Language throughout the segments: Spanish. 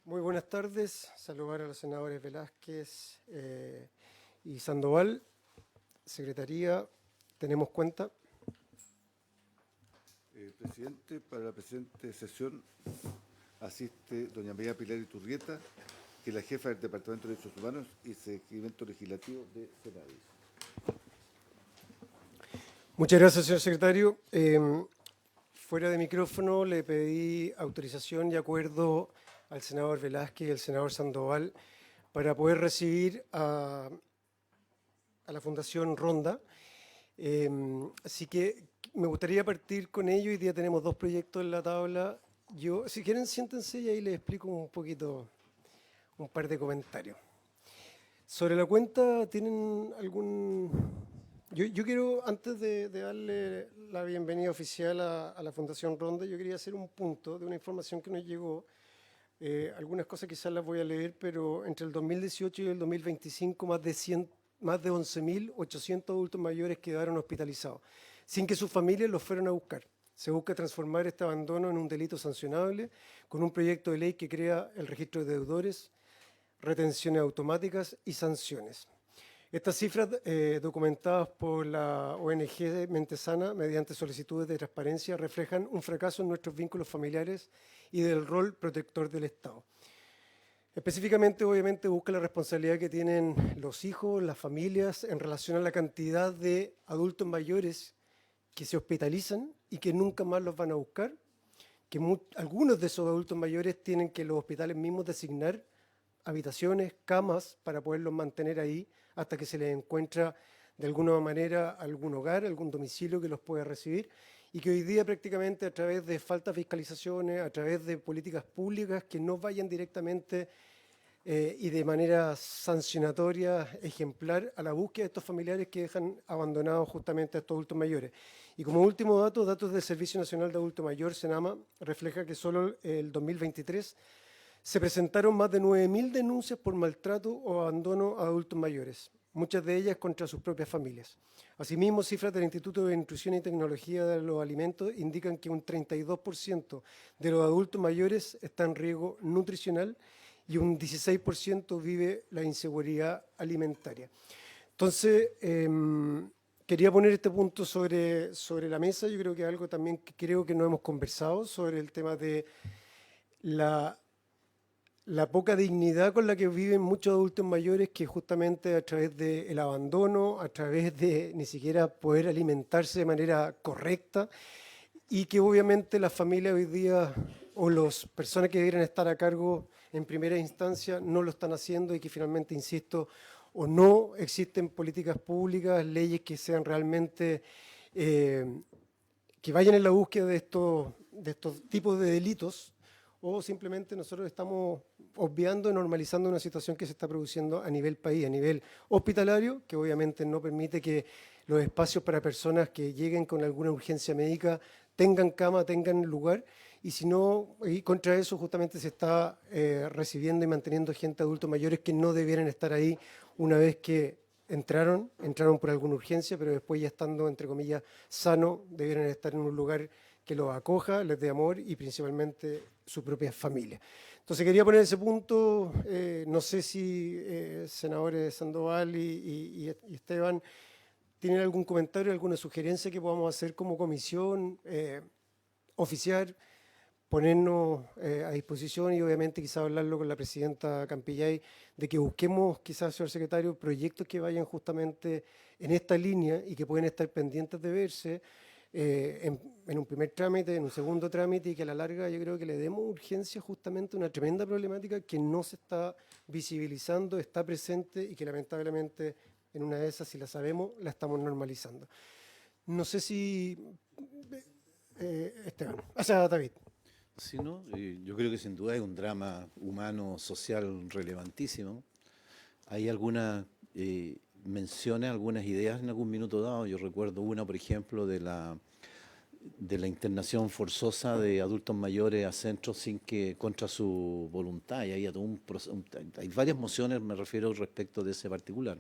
Muy buenas tardes. Saludar a los senadores Velázquez y Sandoval. Secretaría, tenemos cuenta. Presidente, para la presente sesión asiste doña María Pilar Iturrieta, que es la jefa del Departamento de Derechos Humanos y Seguimiento Legislativo de Senadis. Muchas gracias, señor secretario. Fuera de micrófono le pedí autorización y acuerdo al senador Velázquez y al senador Sandoval para poder recibir a la Fundación Ronda. Así que me gustaría partir con ello. Hoy día tenemos dos proyectos en la tabla. Si quieren, siéntense y ahí les explico un poquito, un par de comentarios. Sobre la cuenta, ¿tienen algún...? Yo quiero, antes de darle la bienvenida oficial a la Fundación Ronda, yo quería hacer un punto de una información que nos llegó. Algunas cosas quizás las voy a leer, pero entre el 2018 y el 2025 más de 11.800 adultos mayores quedaron hospitalizados, sin que sus familias los fueran a buscar. Se busca transformar este abandono en un delito sancionable con un proyecto de ley que crea el registro de deudores, retenciones automáticas y sanciones. Estas cifras documentadas por la ONG Mente Sana mediante solicitudes de transparencia reflejan un fracaso en nuestros vínculos familiares y del rol protector del Estado. Específicamente, obviamente, busca la responsabilidad que tienen los hijos, las familias, en relación a la cantidad de adultos mayores que se hospitalizan y que nunca más los van a buscar, que algunos de esos adultos mayores tienen que los hospitales mismos designar habitaciones, camas, para poderlos mantener ahí hasta que se les encuentra de alguna manera algún hogar, algún domicilio que los pueda recibir, y que hoy día prácticamente a través de faltas de fiscalizaciones, a través de políticas públicas que no vayan directamente y de manera sancionatoria, ejemplar, a la búsqueda de estos familiares que dejan abandonados justamente a estos adultos mayores. Y como último dato, datos del Servicio Nacional de Adulto Mayor, SENAMA, refleja que solo el 2023 se presentaron más de 9.000 denuncias por maltrato o abandono a adultos mayores, muchas de ellas contra sus propias familias. Asimismo, cifras del Instituto de Nutrición y Tecnología de los Alimentos indican que un 32% de los adultos mayores está en riesgo nutricional y un 16% vive la inseguridad alimentaria. Entonces, quería poner este punto sobre la mesa. Yo creo que algo también que creo que no hemos conversado sobre el tema de la poca dignidad con la que viven muchos adultos mayores, que justamente a través del abandono, a través de ni siquiera poder alimentarse de manera correcta, y que obviamente las familias hoy día o las personas que deberían estar a cargo en primera instancia no lo están haciendo, y que finalmente, insisto, o no existen políticas públicas, leyes que sean realmente, que vayan en la búsqueda de estos tipos de delitos, o simplemente nosotros estamos obviando y normalizando una situación que se está produciendo a nivel país, a nivel hospitalario, que obviamente no permite que los espacios para personas que lleguen con alguna urgencia médica tengan cama, tengan lugar, y si no, y contra eso justamente se está recibiendo y manteniendo gente, adultos mayores, que no debieran estar ahí una vez que entraron por alguna urgencia, pero después, ya estando, entre comillas, sano, debieran estar en un lugar que los acoja, les dé amor y principalmente su propia familia. Entonces quería poner ese punto. No sé si senadores Sandoval y Esteban tienen algún comentario, alguna sugerencia que podamos hacer como comisión, oficiar, ponernos a disposición, y obviamente quizás hablarlo con la presidenta Campillay, de que busquemos, quizás, señor secretario, proyectos que vayan justamente en esta línea y que pueden estar pendientes de verse en un primer trámite, en un segundo trámite, y que a la larga yo creo que le demos urgencia justamente a una tremenda problemática que no se está visibilizando, está presente, y que lamentablemente en una de esas, si la sabemos, la estamos normalizando. No sé si Esteban, o sea, David. Sí, ¿no? Yo creo que sin duda es un drama humano, social relevantísimo. Hay algunas menciones, algunas ideas en algún minuto dado. Yo recuerdo una, por ejemplo, de la internación forzosa de adultos mayores a centros sin que, contra su voluntad. Y hay, hay varias mociones, me refiero, respecto de ese particular.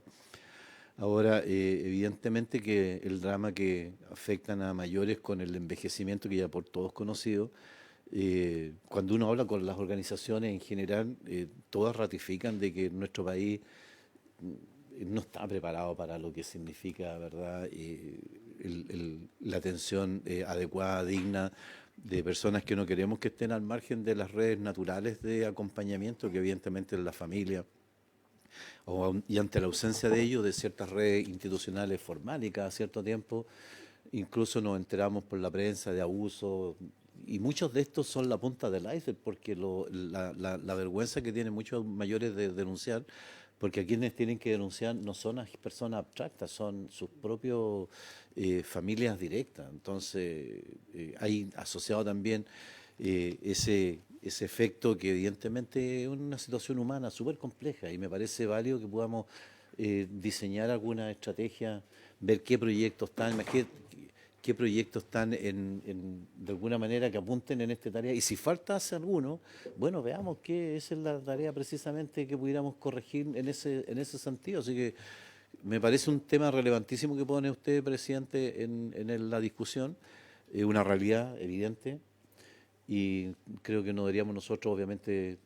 Ahora, evidentemente que el drama que afectan a mayores con el envejecimiento, que ya por todos conocido, Cuando uno habla con las organizaciones en general, todas ratifican de que nuestro país no está preparado para lo que significa, ¿verdad? La atención adecuada, digna de personas que no queremos que estén al margen de las redes naturales de acompañamiento, que evidentemente es la familia, y ante la ausencia de ello, de ciertas redes institucionales formales, y cada cierto tiempo incluso nos enteramos por la prensa de abusos, y muchos de estos son la punta del iceberg, porque la vergüenza que tienen muchos mayores de denunciar, porque a quienes tienen que denunciar no son las personas abstractas, son sus propios familias directas. Entonces, hay asociado también ese efecto que evidentemente es una situación humana súper compleja, y me parece válido que podamos diseñar alguna estrategia, ver qué proyectos están, qué proyectos están de alguna manera que apunten en esta tarea, y si falta hace alguno, bueno, veamos que esa es la tarea precisamente que pudiéramos corregir en ese sentido. Así que me parece un tema relevantísimo que pone usted, presidente, en la discusión, una realidad evidente, y creo que no deberíamos nosotros, obviamente,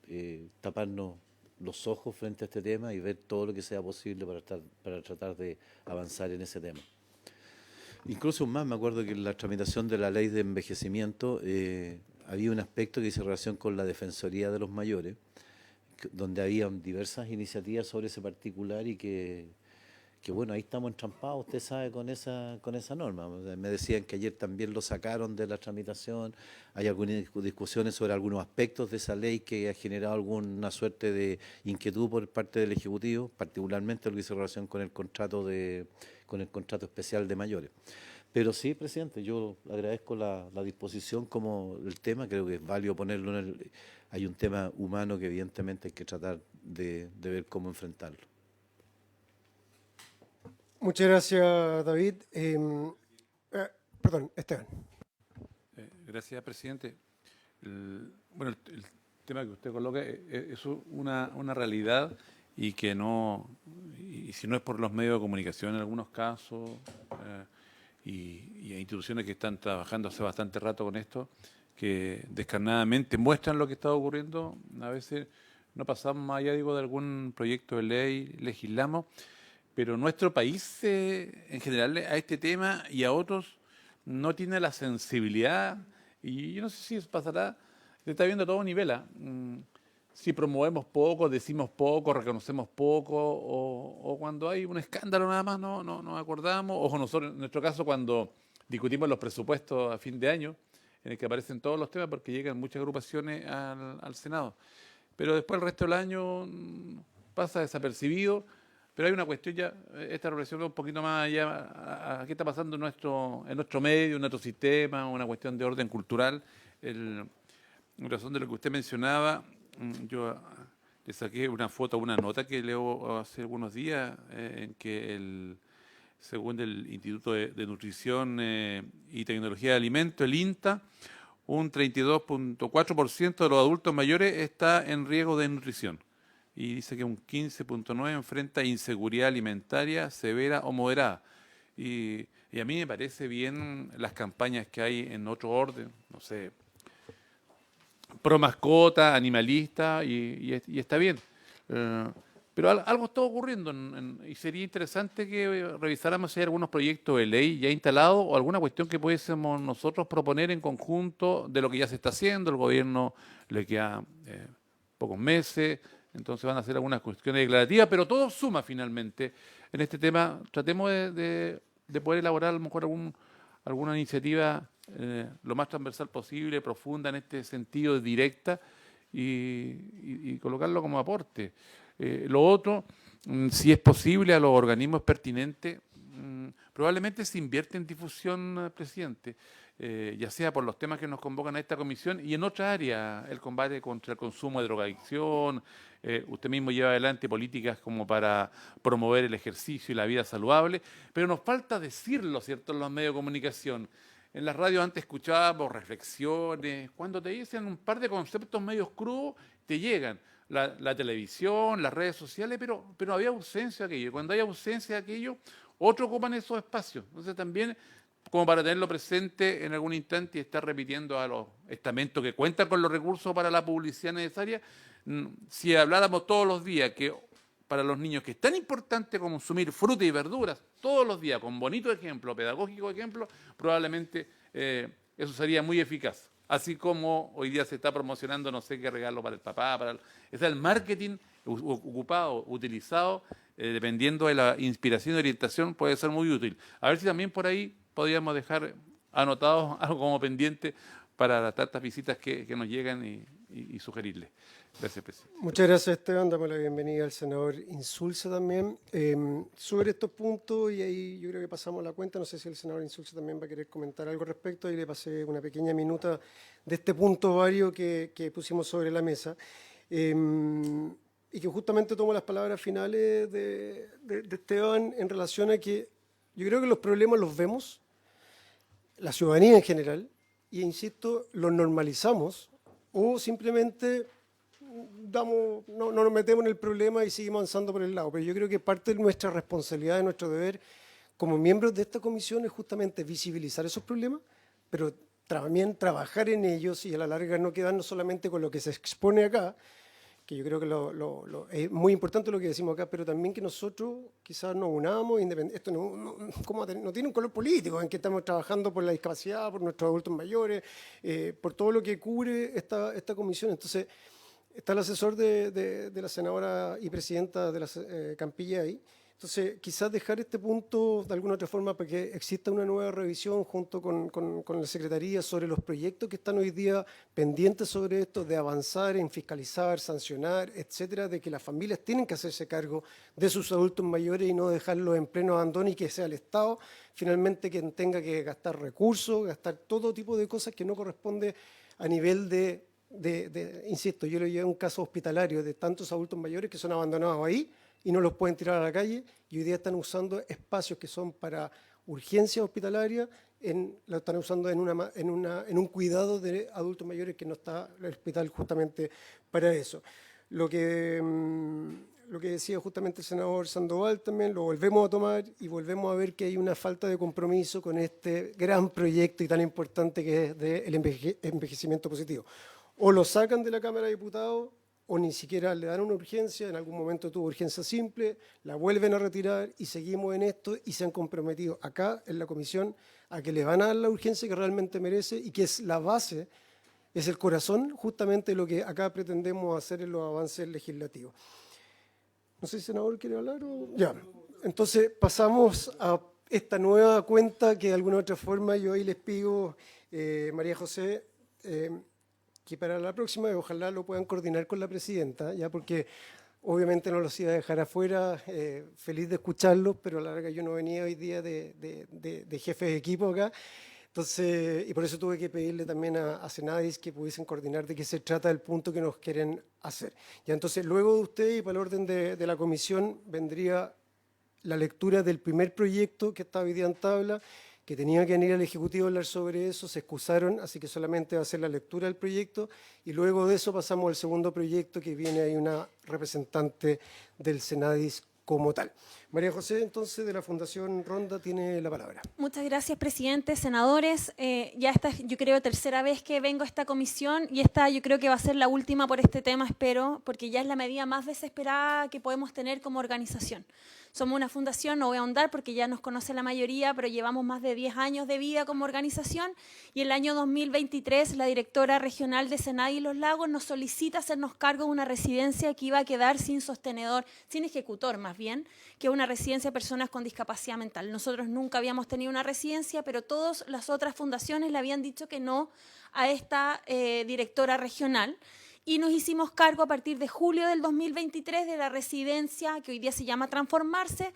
taparnos los ojos frente a este tema y ver todo lo que sea posible para tratar de avanzar en ese tema. Incluso más, me acuerdo que en la tramitación de la ley de envejecimiento había un aspecto que dice relación con la Defensoría de los Mayores, donde había diversas iniciativas sobre ese particular, y que bueno, ahí estamos entrampados, usted sabe, con esa norma. O sea, me decían que ayer también lo sacaron de la tramitación, hay algunas discusiones sobre algunos aspectos de esa ley que ha generado alguna suerte de inquietud por parte del Ejecutivo, particularmente lo que hizo relación con el contrato especial de mayores. Pero sí, presidente, yo agradezco la disposición como el tema, creo que es válido ponerlo hay un tema humano que evidentemente hay que tratar de ver cómo enfrentarlo. Muchas gracias, David. Perdón, Esteban. Gracias, presidente. Bueno, el tema que usted coloca es una realidad, y que no, y si no es por los medios de comunicación en algunos casos, y hay instituciones que están trabajando hace bastante rato con esto, que descarnadamente muestran lo que está ocurriendo, a veces no pasamos más allá, digo, de algún proyecto de ley, legislamos, pero nuestro país en general a este tema y a otros no tiene la sensibilidad, y yo no sé si eso pasará, se está viendo a todo nivel. Si promovemos poco, decimos poco, reconocemos poco, o cuando hay un escándalo nada más no nos acordamos, o nosotros, en nuestro caso, cuando discutimos los presupuestos a fin de año, en el que aparecen todos los temas porque llegan muchas agrupaciones al Senado. Pero después el resto del año pasa desapercibido. Pero hay una cuestión ya, esta reflexión va un poquito más allá a qué está pasando en nuestro medio, en nuestro sistema, una cuestión de orden cultural. En razón de lo que usted mencionaba, yo le saqué una foto, una nota que leo hace algunos días, en que según el Instituto de Nutrición y Tecnología de Alimentos, el INTA, un 32.4% de los adultos mayores está en riesgo de desnutrición. Y dice que un 15.9% enfrenta inseguridad alimentaria severa o moderada. Y a mí me parece bien las campañas que hay en otro orden, no sé, pro mascota, animalista, y está bien. Pero algo está ocurriendo, y sería interesante que revisáramos si hay algunos proyectos de ley ya instalados o alguna cuestión que pudiésemos nosotros proponer en conjunto de lo que ya se está haciendo. El gobierno le queda pocos meses, entonces van a hacer algunas cuestiones declarativas, pero todo suma finalmente. En este tema tratemos de poder elaborar a lo mejor alguna iniciativa lo más transversal posible, profunda en este sentido, directa, y colocarlo como aporte. Lo otro, si es posible, a los organismos pertinentes, probablemente se invierte en difusión, presidente, ya sea por los temas que nos convocan a esta comisión y en otra área, el combate contra el consumo de drogadicción. Usted mismo lleva adelante políticas como para promover el ejercicio y la vida saludable, pero nos falta decirlo, ¿cierto?, en los medios de comunicación. En las radios antes escuchábamos reflexiones, cuando te dicen un par de conceptos medios crudos, te llegan. La televisión, las redes sociales, pero había ausencia de aquello. Cuando hay ausencia de aquello, otros ocupan esos espacios. Entonces también como para tenerlo presente en algún instante y estar repitiendo a los estamentos que cuentan con los recursos para la publicidad necesaria. Si habláramos todos los días que para los niños que es tan importante consumir fruta y verduras todos los días, con bonito ejemplo, pedagógico ejemplo, probablemente eso sería muy eficaz. Así como hoy día se está promocionando no sé qué regalo para el papá, el marketing ocupado, utilizado, dependiendo de la inspiración y orientación, puede ser muy útil. A ver si también por ahí podríamos dejar anotados algo como pendiente para las tantas visitas que nos llegan y sugerirles. Gracias, presidente. Muchas gracias, Esteban. Damos la bienvenida al senador Insulza también. Sobre estos puntos, y ahí yo creo que pasamos la cuenta, no sé si el senador Insulza también va a querer comentar algo al respecto, ahí le pasé una pequeña minuta de este punto vario que pusimos sobre la mesa. Y que justamente tomo las palabras finales de Esteban en relación a que yo creo que los problemas los vemos, la ciudadanía en general, y insisto, los normalizamos o simplemente no nos metemos en el problema y seguimos avanzando por el lado. Pero yo creo que parte de nuestra responsabilidad, de nuestro deber como miembros de esta comisión es justamente visibilizar esos problemas, pero también trabajar en ellos y a la larga no quedarnos solamente con lo que se expone acá, que yo creo que es muy importante lo que decimos acá, pero también que nosotros quizás nos unamos, esto no tiene un color político, en que estamos trabajando por la discapacidad, por nuestros adultos mayores, por todo lo que cubre esta comisión. Entonces, está el asesor de la senadora y presidenta de la Campilla ahí. Entonces, quizás dejar este punto de alguna otra forma para que exista una nueva revisión junto con la Secretaría sobre los proyectos que están hoy día pendientes sobre esto, de avanzar en fiscalizar, sancionar, etcétera, de que las familias tienen que hacerse cargo de sus adultos mayores y no dejarlos en pleno abandono y que sea el Estado finalmente quien tenga que gastar recursos, gastar todo tipo de cosas que no corresponde a nivel insisto, yo le llevé un caso hospitalario de tantos adultos mayores que son abandonados ahí y no los pueden tirar a la calle y hoy día están usando espacios que son para urgencia hospitalaria, lo están usando en un cuidado de adultos mayores que no está el hospital justamente para eso. Lo que decía justamente el senador Sandoval también lo volvemos a tomar y volvemos a ver que hay una falta de compromiso con este gran proyecto y tan importante que es del envejecimiento positivo. O lo sacan de la Cámara de Diputados o ni siquiera le dan una urgencia, en algún momento tuvo urgencia simple, la vuelven a retirar y seguimos en esto y se han comprometido acá en la comisión a que le van a dar la urgencia que realmente merece y que es la base, es el corazón justamente de lo que acá pretendemos hacer en los avances legislativos. No sé si el senador quiere hablar o... Ya, entonces pasamos a esta nueva cuenta que de alguna otra forma yo ahí les pido, María José, que para la próxima ojalá lo puedan coordinar con la presidenta, ya porque obviamente no los iba a dejar afuera, feliz de escucharlos, pero a la larga yo no venía hoy día de jefe de equipo acá, entonces, y por eso tuve que pedirle también a Senadis que pudiesen coordinar de qué se trata el punto que nos quieren hacer. Ya entonces, luego de usted y para el orden de la comisión vendría la lectura del primer proyecto que está hoy día en tabla, que tenía que venir al Ejecutivo a hablar sobre eso, se excusaron, así que solamente va a ser la lectura del proyecto y luego de eso pasamos al segundo proyecto que viene ahí una representante del Senadis como tal. María José, entonces, de la Fundación Ronda, tiene la palabra. Muchas gracias, presidente, senadores. Ya esta, yo creo, tercera vez que vengo a esta comisión y esta yo creo que va a ser la última por este tema, espero, porque ya es la medida más desesperada que podemos tener como organización. Somos una fundación, no voy a ahondar porque ya nos conoce la mayoría, pero llevamos más de 10 años de vida como organización y el año 2023 la directora regional de Senadis Los Lagos nos solicita hacernos cargo de una residencia que iba a quedar sin sostenedor, sin ejecutor más bien, que es una residencia de personas con discapacidad mental. Nosotros nunca habíamos tenido una residencia, pero todas las otras fundaciones le habían dicho que no a esta directora regional. Y nos hicimos cargo a partir de julio del 2023 de la residencia que hoy día se llama Transformarse,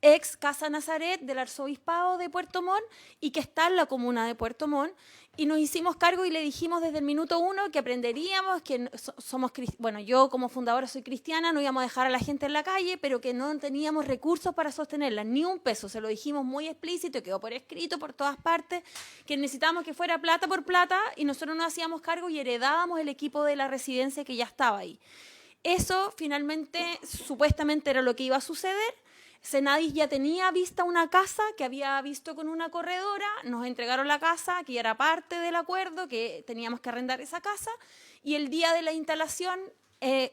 ex Casa Nazaret del Arzobispado de Puerto Montt y que está en la comuna de Puerto Montt. Y nos hicimos cargo y le dijimos desde el minuto 1 que aprenderíamos, que somos, bueno, yo como fundadora soy cristiana, no íbamos a dejar a la gente en la calle, pero que no teníamos recursos para sostenerla, ni un peso. Se lo dijimos muy explícito, quedó por escrito por todas partes, que necesitábamos que fuera plata por plata y nosotros nos hacíamos cargo y heredábamos el equipo de la residencia que ya estaba ahí. Eso finalmente, supuestamente era lo que iba a suceder. Senadis ya tenía vista una casa que había visto con una corredora, nos entregaron la casa, que ya era parte del acuerdo, que teníamos que arrendar esa casa, y el día de la instalación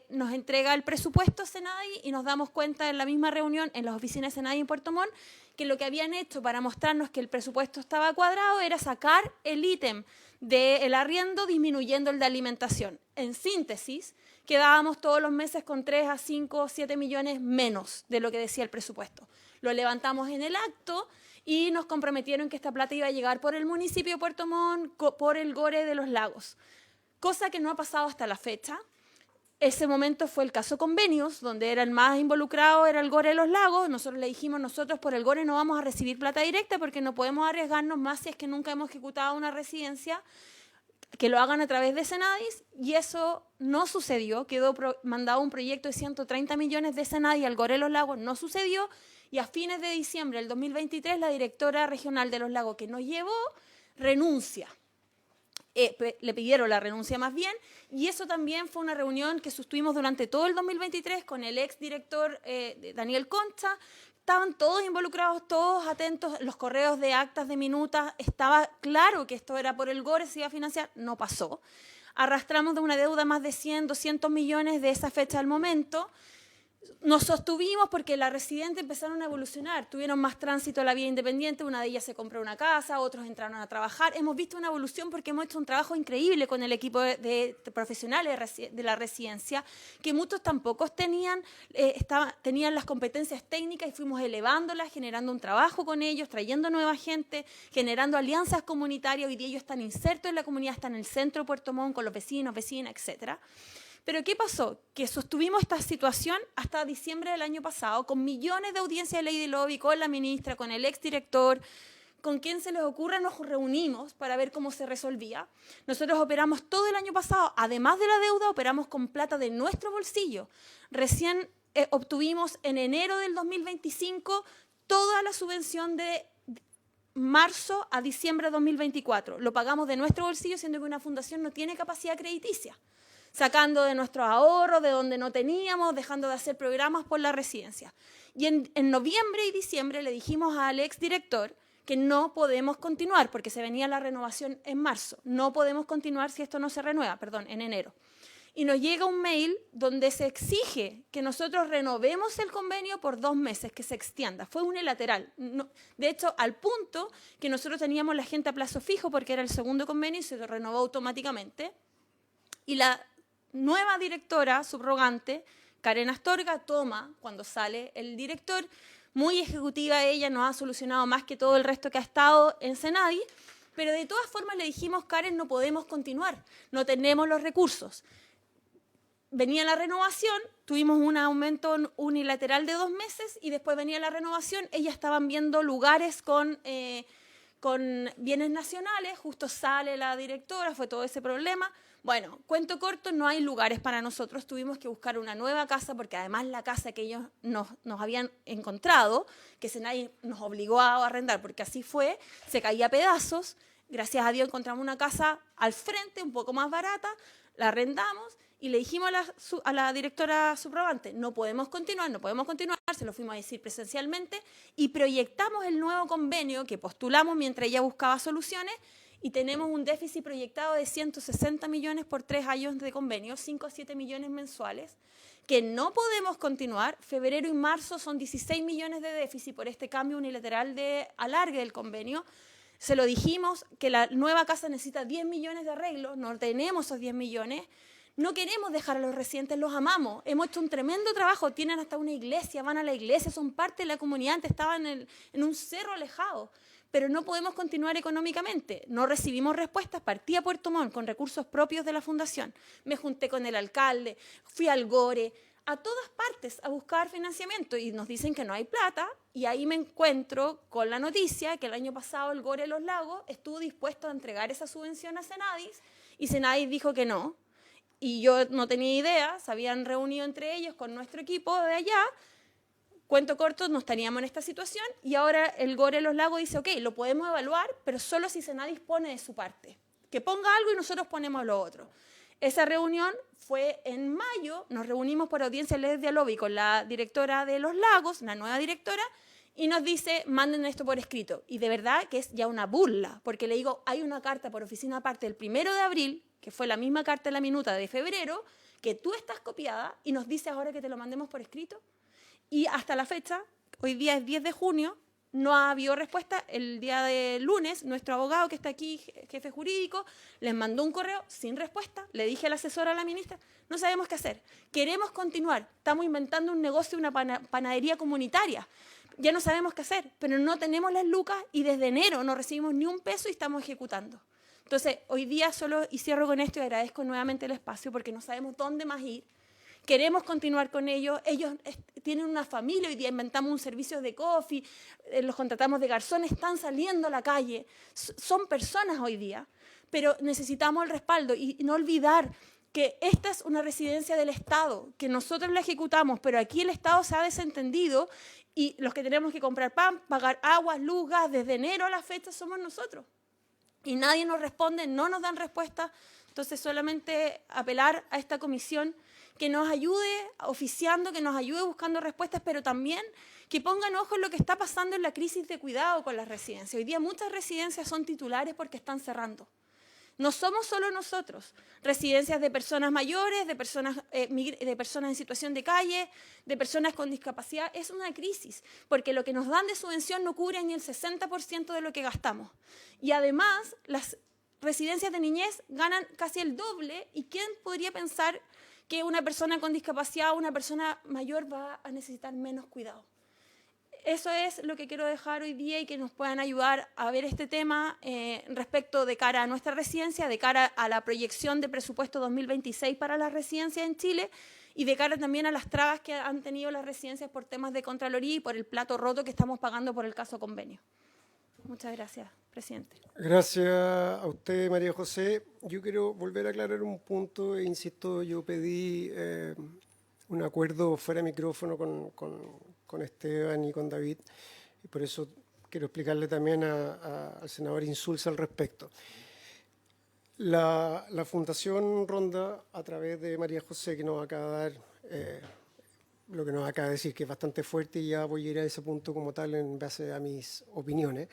nos entrega el presupuesto Senadi y nos damos cuenta en la misma reunión en las oficinas de Senadi en Puerto Montt que lo que habían hecho para mostrarnos que el presupuesto estaba cuadrado era sacar el ítem del arriendo disminuyendo el de alimentación. En síntesis, quedábamos todos los meses con 3 a 5 o 7 millones menos de lo que decía el presupuesto. Lo levantamos en el acto y nos comprometieron que esta plata iba a llegar por el municipio de Puerto Montt, por el GORE de los Lagos, cosa que no ha pasado hasta la fecha. Ese momento fue el caso Convenios, donde era el más involucrado, era el GORE de los Lagos. Nosotros le dijimos, nosotros por el GORE no vamos a recibir plata directa porque no podemos arriesgarnos más si es que nunca hemos ejecutado una residencia, que lo hagan a través de Senadis, y eso no sucedió. Quedó mandado un proyecto de 130 millones de Senadis al GORE de los Lagos, no sucedió, y a fines de diciembre del 2023 la directora regional de los Lagos que nos llevó renuncia. Le pidieron la renuncia más bien, y eso también fue una reunión que sostuvimos durante todo el 2023 con el exdirector Daniel Concha. Estaban todos involucrados, todos atentos, los correos de actas de minutas, estaba claro que esto era por el GORE, se iba a financiar, no pasó. Arrastramos de una deuda más de 100, 200 millones de esa fecha al momento. Nos sostuvimos porque las residentes empezaron a evolucionar, tuvieron más tránsito a la vida independiente, una de ellas se compró una casa, otros entraron a trabajar. Hemos visto una evolución porque hemos hecho un trabajo increíble con el equipo de profesionales de la residencia, que muchos tampoco tenían las competencias técnicas y fuimos elevándolas, generando un trabajo con ellos, trayendo nueva gente, generando alianzas comunitarias. Hoy día ellos están insertos en la comunidad, están en el centro de Puerto Montt con los vecinos, vecinas, etcétera. Pero ¿qué pasó? Que sostuvimos esta situación hasta diciembre del año pasado, con millones de audiencias de ley de lobby, con la ministra, con el exdirector, con quien se les ocurra, nos reunimos para ver cómo se resolvía. Nosotros operamos todo el año pasado, además de la deuda, operamos con plata de nuestro bolsillo. Recién obtuvimos en enero del 2025 toda la subvención de marzo a diciembre de 2024. Lo pagamos de nuestro bolsillo, siendo que una fundación no tiene capacidad crediticia, sacando de nuestros ahorros, de donde no teníamos, dejando de hacer programas por la residencia. Y en noviembre y diciembre le dijimos al exdirector que no podemos continuar, porque se venía la renovación en marzo. No podemos continuar si esto no se renueva, en enero. Y nos llega un mail donde se exige que nosotros renovemos el convenio por 2 meses, que se extienda. Fue unilateral. No, de hecho, al punto que nosotros teníamos la gente a plazo fijo, porque era el segundo convenio y se renovó automáticamente. Y la nueva directora subrogante, Karen Astorga, toma cuando sale el director, muy ejecutiva ella, nos ha solucionado más que todo el resto que ha estado en Senadi, pero de todas formas le dijimos, Karen, no podemos continuar, no tenemos los recursos. Venía la renovación, tuvimos un aumento unilateral de 2 meses y después venía la renovación, ellas estaban viendo lugares con bienes nacionales, justo sale la directora, fue todo ese problema. Bueno, cuento corto, no hay lugares para nosotros, tuvimos que buscar una nueva casa porque además la casa que ellos nos habían encontrado, que Senadi nos obligó a arrendar porque así fue, se caía a pedazos. Gracias a Dios encontramos una casa al frente, un poco más barata, la arrendamos y le dijimos a la directora subrogante, no podemos continuar, se lo fuimos a decir presencialmente y proyectamos el nuevo convenio que postulamos mientras ella buscaba soluciones. Y tenemos un déficit proyectado de 160 millones por 3 años de convenio, 5 a 7 millones mensuales, que no podemos continuar. Febrero y marzo son 16 millones de déficit por este cambio unilateral de alargue del convenio. Se lo dijimos que la nueva casa necesita 10 millones de arreglos, no tenemos esos 10 millones. No queremos dejar a los residentes, los amamos. Hemos hecho un tremendo trabajo, tienen hasta una iglesia, van a la iglesia, son parte de la comunidad, antes estaban en un cerro alejado. Pero no podemos continuar económicamente. No recibimos respuestas, partí a Puerto Montt con recursos propios de la fundación. Me junté con el alcalde, fui al GORE, a todas partes a buscar financiamiento y nos dicen que no hay plata y ahí me encuentro con la noticia que el año pasado el GORE de los Lagos estuvo dispuesto a entregar esa subvención a Senadis y Senadis dijo que no. Y yo no tenía idea, se habían reunido entre ellos con nuestro equipo de allá. Cuento corto, no estaríamos en esta situación y ahora el GORE de los Lagos dice, ok, lo podemos evaluar, pero solo si Senadis pone de su parte. Que ponga algo y nosotros ponemos lo otro. Esa reunión fue en mayo, nos reunimos por audiencia de lobby con la directora de Los Lagos, la nueva directora, y nos dice, manden esto por escrito. Y de verdad que es ya una burla, porque le digo, hay una carta por oficina aparte del 1 de abril, que fue la misma carta en la minuta de febrero, que tú estás copiada y nos dice ahora que te lo mandemos por escrito. Y hasta la fecha, hoy día es 10 de junio, no ha habido respuesta. El día de lunes, nuestro abogado que está aquí, jefe jurídico, les mandó un correo sin respuesta. Le dije a la asesora, a la ministra, no sabemos qué hacer. Queremos continuar. Estamos inventando un negocio, una panadería comunitaria. Ya no sabemos qué hacer, pero no tenemos las lucas y desde enero no recibimos ni un peso y estamos ejecutando. Entonces, hoy día solo, y cierro con esto y agradezco nuevamente el espacio porque no sabemos dónde más ir. Queremos continuar con ellos. Ellos tienen una familia. Hoy día inventamos un servicio de coffee, los contratamos de garzones, están saliendo a la calle. Son personas hoy día, pero necesitamos el respaldo y no olvidar que esta es una residencia del Estado, que nosotros la ejecutamos, pero aquí el Estado se ha desentendido y los que tenemos que comprar pan, pagar agua, luz, gas, desde enero a la fecha somos nosotros. Y nadie nos responde, no nos dan respuesta. Entonces, solamente apelar a esta comisión que nos ayude oficiando, que nos ayude buscando respuestas, pero también que pongan ojo en lo que está pasando en la crisis de cuidado con las residencias. Hoy día muchas residencias son titulares porque están cerrando. No somos solo nosotros, residencias de personas mayores, de personas en situación de calle, de personas con discapacidad. Es una crisis, porque lo que nos dan de subvención no cubre ni el 60% de lo que gastamos. Y además, las residencias de niñez ganan casi el doble, y ¿quién podría pensar que una persona con discapacidad o una persona mayor va a necesitar menos cuidado? Eso es lo que quiero dejar hoy día y que nos puedan ayudar a ver este tema respecto de cara a nuestra residencia, de cara a la proyección de presupuesto 2026 para las residencias en Chile y de cara también a las trabas que han tenido las residencias por temas de Contraloría y por el plato roto que estamos pagando por el caso convenio. Muchas gracias, presidente. Gracias a usted, María José. Yo quiero volver a aclarar un punto. E insisto, yo pedí un acuerdo fuera de micrófono con Esteban y con David, y por eso quiero explicarle también al senador Insulza al respecto. La Fundación Ronda, a través de María José, que nos acaba de dar lo que nos acaba de decir, que es bastante fuerte, y ya voy a ir a ese punto como tal en base a mis opiniones.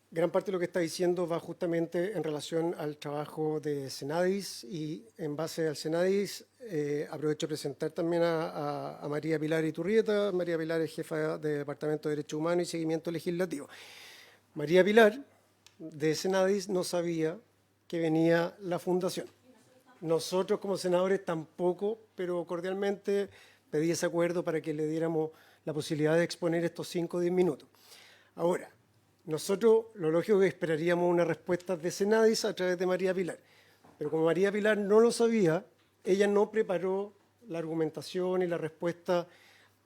Gran parte de lo que está diciendo va justamente en relación al trabajo de Senadis, y en base al Senadis aprovecho de presentar también a María Pilar Iturrieta. María Pilar es jefa de Departamento de Derechos Humanos y Seguimiento Legislativo. María Pilar, de Senadis, no sabía que venía la fundación. Nosotros como senadores tampoco, pero cordialmente pedí ese acuerdo para que le diéramos la posibilidad de exponer estos 5 o 10 minutos. Ahora, nosotros lo lógico es que esperaríamos una respuesta de Senadis a través de María Pilar, pero como María Pilar no lo sabía, ella no preparó la argumentación y la respuesta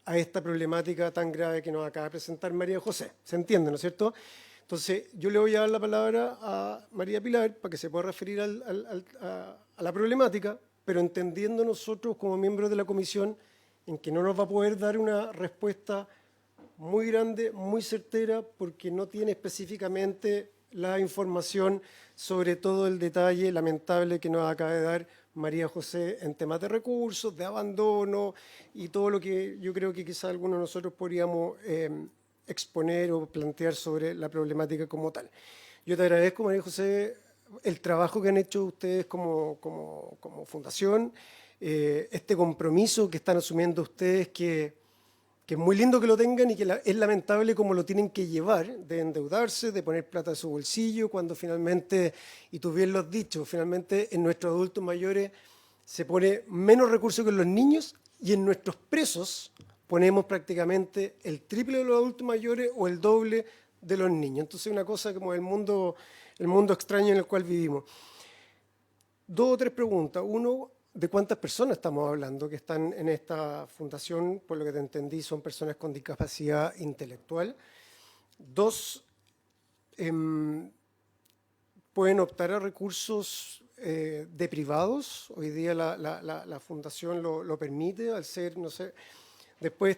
a esta problemática tan grave que nos acaba de presentar María José. ¿Se entiende, no es cierto? Entonces, yo le voy a dar la palabra a María Pilar para que se pueda referir a la problemática, pero entendiendo nosotros como miembros de la comisión en que no nos va a poder dar una respuesta muy grande, muy certera, porque no tiene específicamente la información sobre todo el detalle lamentable que nos acaba de dar María José en temas de recursos, de abandono y todo lo que yo creo que quizá algunos de nosotros podríamos exponer o plantear sobre la problemática como tal. Yo te agradezco, María José, el trabajo que han hecho ustedes como fundación, este compromiso que están asumiendo ustedes, que es muy lindo que lo tengan, y que es lamentable cómo lo tienen que llevar, de endeudarse, de poner plata de su bolsillo, cuando finalmente, y tú bien lo has dicho, finalmente en nuestros adultos mayores se pone menos recursos que en los niños, y en nuestros presos ponemos prácticamente el triple de los adultos mayores o el doble de los niños. Entonces, una cosa como el mundo extraño en el cual vivimos. 2 o 3 preguntas. Uno, ¿de cuántas personas estamos hablando que están en esta fundación? Por lo que te entendí, son personas con discapacidad intelectual. 2, ¿pueden optar a recursos de privados? Hoy día la fundación lo permite, al ser, no sé. Después,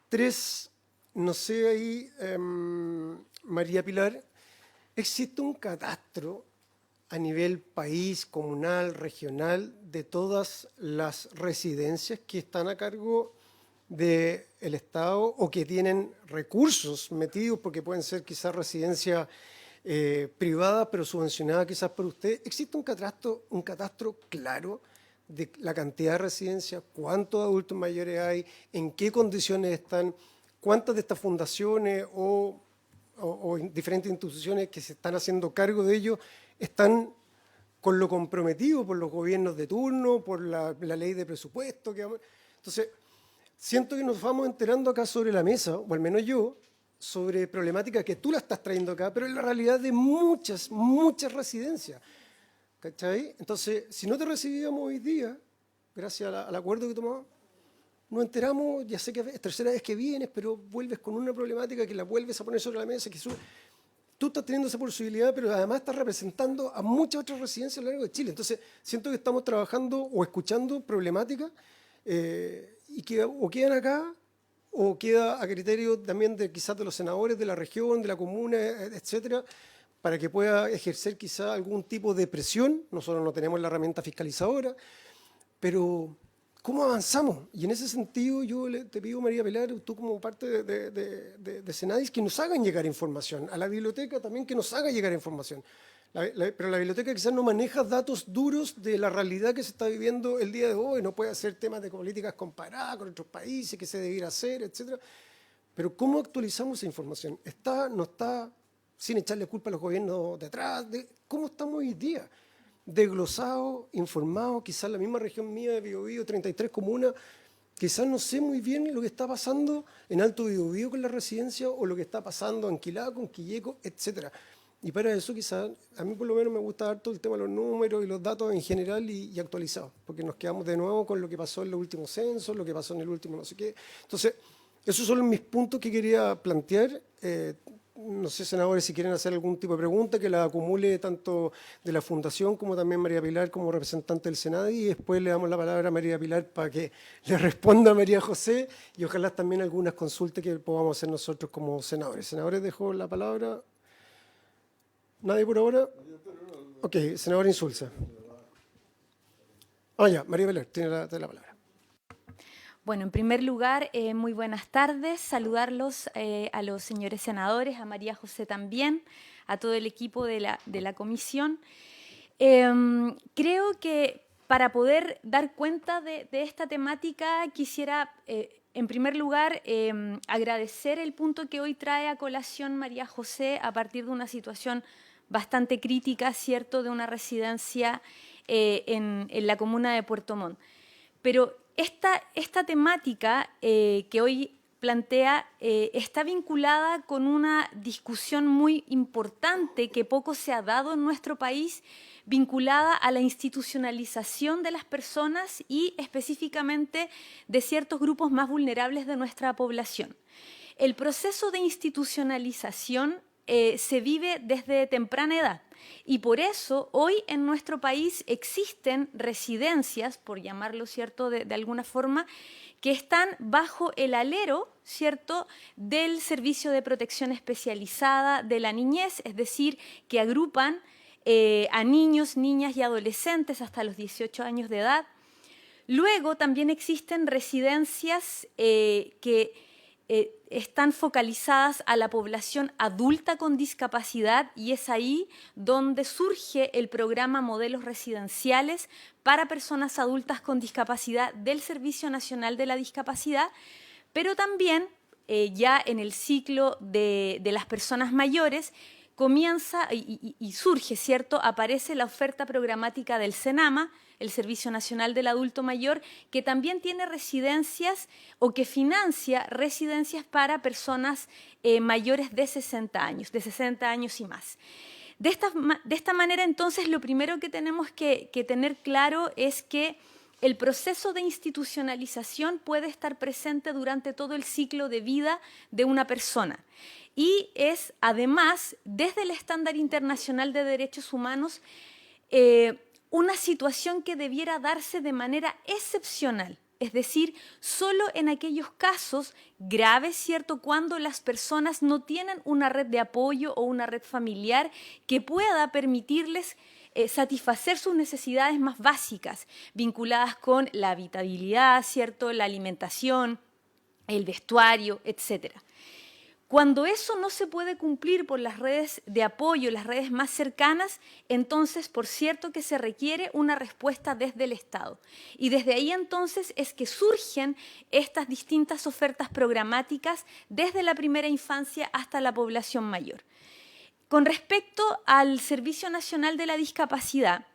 3, no sé ahí, María Pilar, ¿existe un catastro a nivel país, comunal, regional, de todas las residencias que están a cargo del Estado o que tienen recursos metidos, porque pueden ser quizás residencias privadas, pero subvencionadas quizás por usted. ¿Existe un catastro claro de la cantidad de residencias, cuántos adultos mayores hay, en qué condiciones están, cuántas de estas fundaciones o diferentes instituciones que se están haciendo cargo de ellos están con lo comprometido por los gobiernos de turno, por la ley de presupuesto? Entonces, siento que nos vamos enterando acá sobre la mesa, o al menos yo, sobre problemáticas que tú la estás trayendo acá, pero en la realidad de muchas residencias. ¿Cachai? Entonces, si no te recibíamos hoy día, gracias al acuerdo que tomamos, nos enteramos, ya sé que es tercera vez que vienes, pero vuelves con una problemática que la vuelves a poner sobre la mesa, que tú estás teniendo esa posibilidad, pero además estás representando a muchas otras residencias a lo largo de Chile. Entonces, siento que estamos trabajando o escuchando problemáticas y que o quedan acá o queda a criterio también de quizás de los senadores de la región, de la comuna, etcétera, para que pueda ejercer quizás algún tipo de presión. Nosotros no tenemos la herramienta fiscalizadora, pero ¿cómo avanzamos? Y en ese sentido yo te pido, María Pilar, tú como parte de Senadis, que nos hagan llegar información. A la biblioteca también que nos haga llegar información. Pero la biblioteca quizás no maneja datos duros de la realidad que se está viviendo el día de hoy. No puede hacer temas de políticas comparadas con otros países, qué se debiera hacer, etcétera. Pero ¿cómo actualizamos esa información? ¿No está, sin echarle culpa a los gobiernos detrás? ¿Cómo estamos hoy día? Desglosado, informado, quizás la misma región mía de Biobío, 33 comunas, quizás no sé muy bien lo que está pasando en Alto Biobío con la residencia o lo que está pasando en Quilaco, en Quilleco, etcétera. Y para eso quizás, a mí por lo menos me gusta dar todo el tema de los números y los datos en general y actualizados, porque nos quedamos de nuevo con lo que pasó en el último censo, lo que pasó en el último no sé qué. Entonces, esos son mis puntos que quería plantear. No sé, senadores, si quieren hacer algún tipo de pregunta, que la acumule tanto de la Fundación como también María Pilar como representante del Senado, y después le damos la palabra a María Pilar para que le responda a María José y ojalá también algunas consultas que podamos hacer nosotros como senadores. Senadores, dejo la palabra. ¿Nadie por ahora? Ok, senador Insulza. Ya, María Pilar, tiene la palabra. Bueno, en primer lugar, muy buenas tardes, saludarlos a los señores senadores, a María José también, a todo el equipo de la comisión. Creo que para poder dar cuenta de esta temática quisiera, en primer lugar, agradecer el punto que hoy trae a colación María José a partir de una situación bastante crítica, ¿cierto?, de una residencia en la comuna de Puerto Montt. Pero esta temática que hoy plantea está vinculada con una discusión muy importante que poco se ha dado en nuestro país, vinculada a la institucionalización de las personas y específicamente de ciertos grupos más vulnerables de nuestra población. El proceso de institucionalización se vive desde temprana edad. Y por eso hoy en nuestro país existen residencias, por llamarlo cierto de alguna forma, que están bajo el alero, cierto, del Servicio de Protección Especializada de la Niñez, es decir, que agrupan a niños, niñas y adolescentes hasta los 18 años de edad. Luego también existen residencias que están focalizadas a la población adulta con discapacidad y es ahí donde surge el programa Modelos Residenciales para Personas Adultas con Discapacidad del Servicio Nacional de la Discapacidad, pero también ya en el ciclo de las personas mayores comienza y surge, ¿cierto? Aparece la oferta programática del SENAMA, el Servicio Nacional del Adulto Mayor, que también tiene residencias o que financia residencias para personas mayores de 60 años y más. De esta manera, entonces, lo primero que tenemos que tener claro es que el proceso de institucionalización puede estar presente durante todo el ciclo de vida de una persona. Y es, además, desde el Estándar Internacional de Derechos Humanos, una situación que debiera darse de manera excepcional, es decir, solo en aquellos casos graves, ¿cierto?, cuando las personas no tienen una red de apoyo o una red familiar que pueda permitirles satisfacer sus necesidades más básicas, vinculadas con la habitabilidad, ¿cierto?, la alimentación, el vestuario, etcétera. Cuando eso no se puede cumplir por las redes de apoyo, las redes más cercanas, entonces, por cierto, que se requiere una respuesta desde el Estado. Y desde ahí entonces es que surgen estas distintas ofertas programáticas desde la primera infancia hasta la población mayor. Con respecto al Servicio Nacional de la Discapacidad,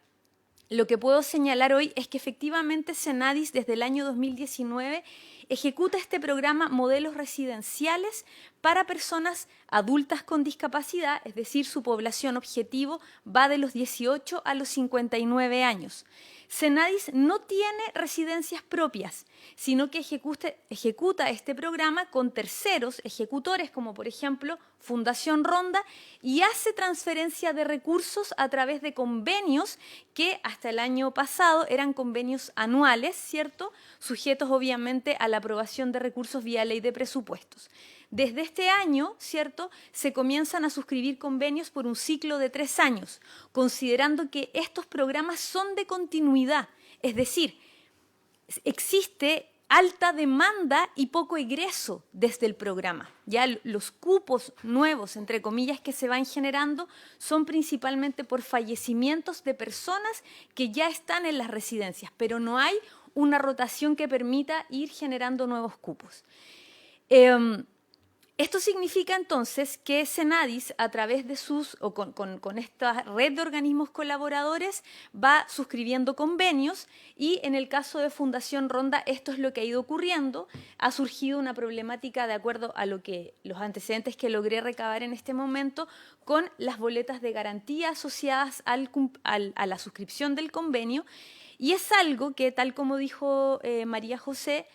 lo que puedo señalar hoy es que efectivamente Senadis desde el año 2019 ejecuta este programa Modelos Residenciales para personas adultas con discapacidad, es decir, su población objetivo va de los 18 a los 59 años. Senadis no tiene residencias propias, sino que ejecuta este programa con terceros ejecutores, como por ejemplo Fundación Ronda, y hace transferencia de recursos a través de convenios que hasta el año pasado eran convenios anuales, ¿cierto?, sujetos obviamente a la aprobación de recursos vía ley de presupuestos. Desde este año, ¿cierto?, se comienzan a suscribir convenios por un ciclo de 3 años, considerando que estos programas son de continuidad, es decir, existe alta demanda y poco egreso desde el programa. Ya los cupos nuevos, entre comillas, que se van generando son principalmente por fallecimientos de personas que ya están en las residencias, pero no hay una rotación que permita ir generando nuevos cupos. Esto significa entonces que Senadis, a través de con esta red de organismos colaboradores, va suscribiendo convenios y en el caso de Fundación Ronda esto es lo que ha ido ocurriendo. Ha surgido una problemática de acuerdo a los antecedentes que logré recabar en este momento con las boletas de garantía asociadas a la suscripción del convenio y es algo que, tal como dijo María José,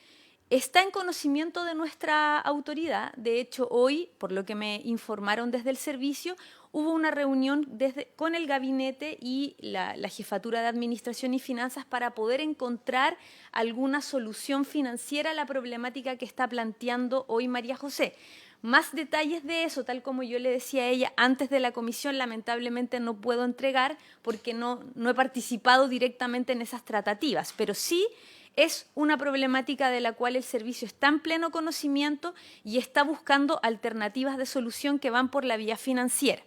está en conocimiento de nuestra autoridad. De hecho, hoy, por lo que me informaron desde el servicio, hubo una reunión con el gabinete y la Jefatura de Administración y Finanzas para poder encontrar alguna solución financiera a la problemática que está planteando hoy María José. Más detalles de eso, tal como yo le decía a ella antes de la comisión, lamentablemente no puedo entregar porque no he participado directamente en esas tratativas, pero sí es una problemática de la cual el servicio está en pleno conocimiento y está buscando alternativas de solución que van por la vía financiera.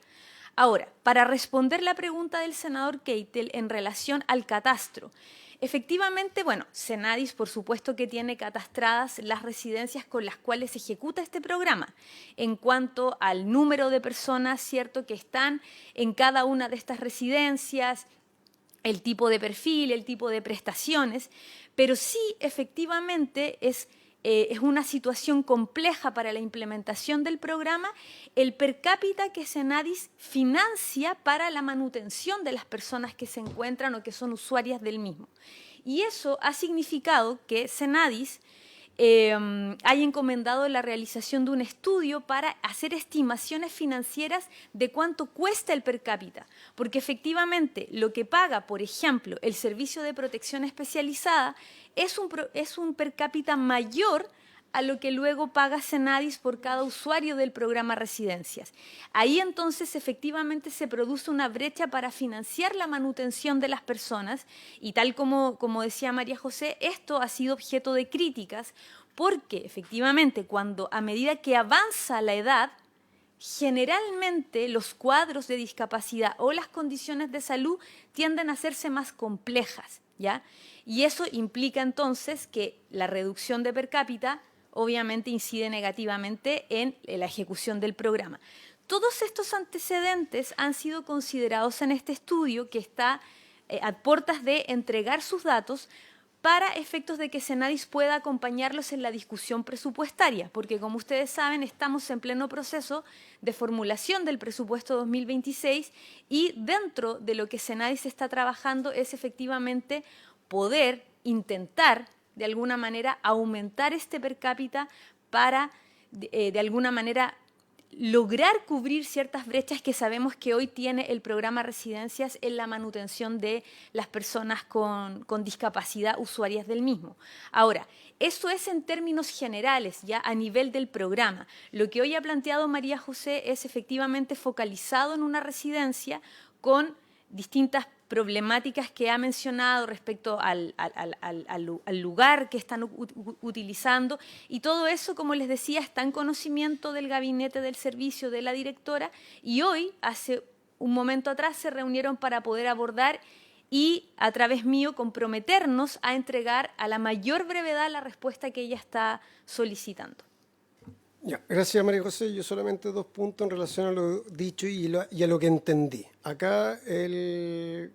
Ahora, para responder la pregunta del senador Keitel en relación al catastro, efectivamente, bueno, Senadis por supuesto que tiene catastradas las residencias con las cuales se ejecuta este programa. En cuanto al número de personas, ¿cierto?, que están en cada una de estas residencias, el tipo de perfil, el tipo de prestaciones, pero sí efectivamente es una situación compleja para la implementación del programa el per cápita que Senadis financia para la manutención de las personas que se encuentran o que son usuarias del mismo. Y eso ha significado que Senadis haya encomendado la realización de un estudio para hacer estimaciones financieras de cuánto cuesta el per cápita, porque efectivamente lo que paga, por ejemplo, el servicio de protección especializada es un per cápita mayor a lo que luego paga Senadis por cada usuario del programa Residencias. Ahí entonces efectivamente se produce una brecha para financiar la manutención de las personas y tal como decía María José, esto ha sido objeto de críticas porque efectivamente a medida que avanza la edad, generalmente los cuadros de discapacidad o las condiciones de salud tienden a hacerse más complejas, ¿ya? Y eso implica entonces que la reducción de per cápita obviamente incide negativamente en la ejecución del programa. Todos estos antecedentes han sido considerados en este estudio que está a puertas de entregar sus datos para efectos de que Senadis pueda acompañarlos en la discusión presupuestaria, porque como ustedes saben estamos en pleno proceso de formulación del presupuesto 2026 y dentro de lo que Senadis está trabajando es efectivamente poder intentar de alguna manera aumentar este per cápita para de alguna manera lograr cubrir ciertas brechas que sabemos que hoy tiene el programa Residencias en la manutención de las personas con discapacidad usuarias del mismo. Ahora, eso es en términos generales, ya a nivel del programa. Lo que hoy ha planteado María José es efectivamente focalizado en una residencia con distintas problemáticas que ha mencionado respecto al lugar que están utilizando, y todo eso, como les decía, está en conocimiento del gabinete del servicio de la directora, y hoy, hace un momento atrás, se reunieron para poder abordar y, a través mío, comprometernos a entregar a la mayor brevedad la respuesta que ella está solicitando. Ya, gracias, María José. Yo solamente 2 puntos en relación a lo dicho y a lo que entendí. Acá el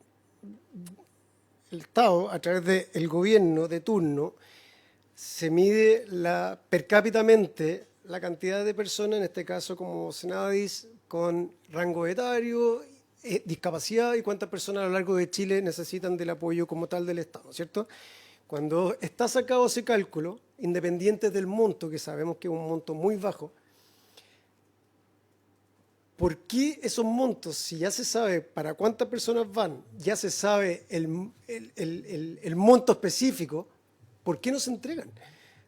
Estado, a través del gobierno de turno, se mide per cápitamente la cantidad de personas, en este caso como Senadis, con rango etario, discapacidad, y cuántas personas a lo largo de Chile necesitan del apoyo como tal del Estado, ¿cierto? Cuando está sacado ese cálculo, independiente del monto, que sabemos que es un monto muy bajo, ¿por qué esos montos, si ya se sabe para cuántas personas van, ya se sabe el monto específico, ¿por qué no se entregan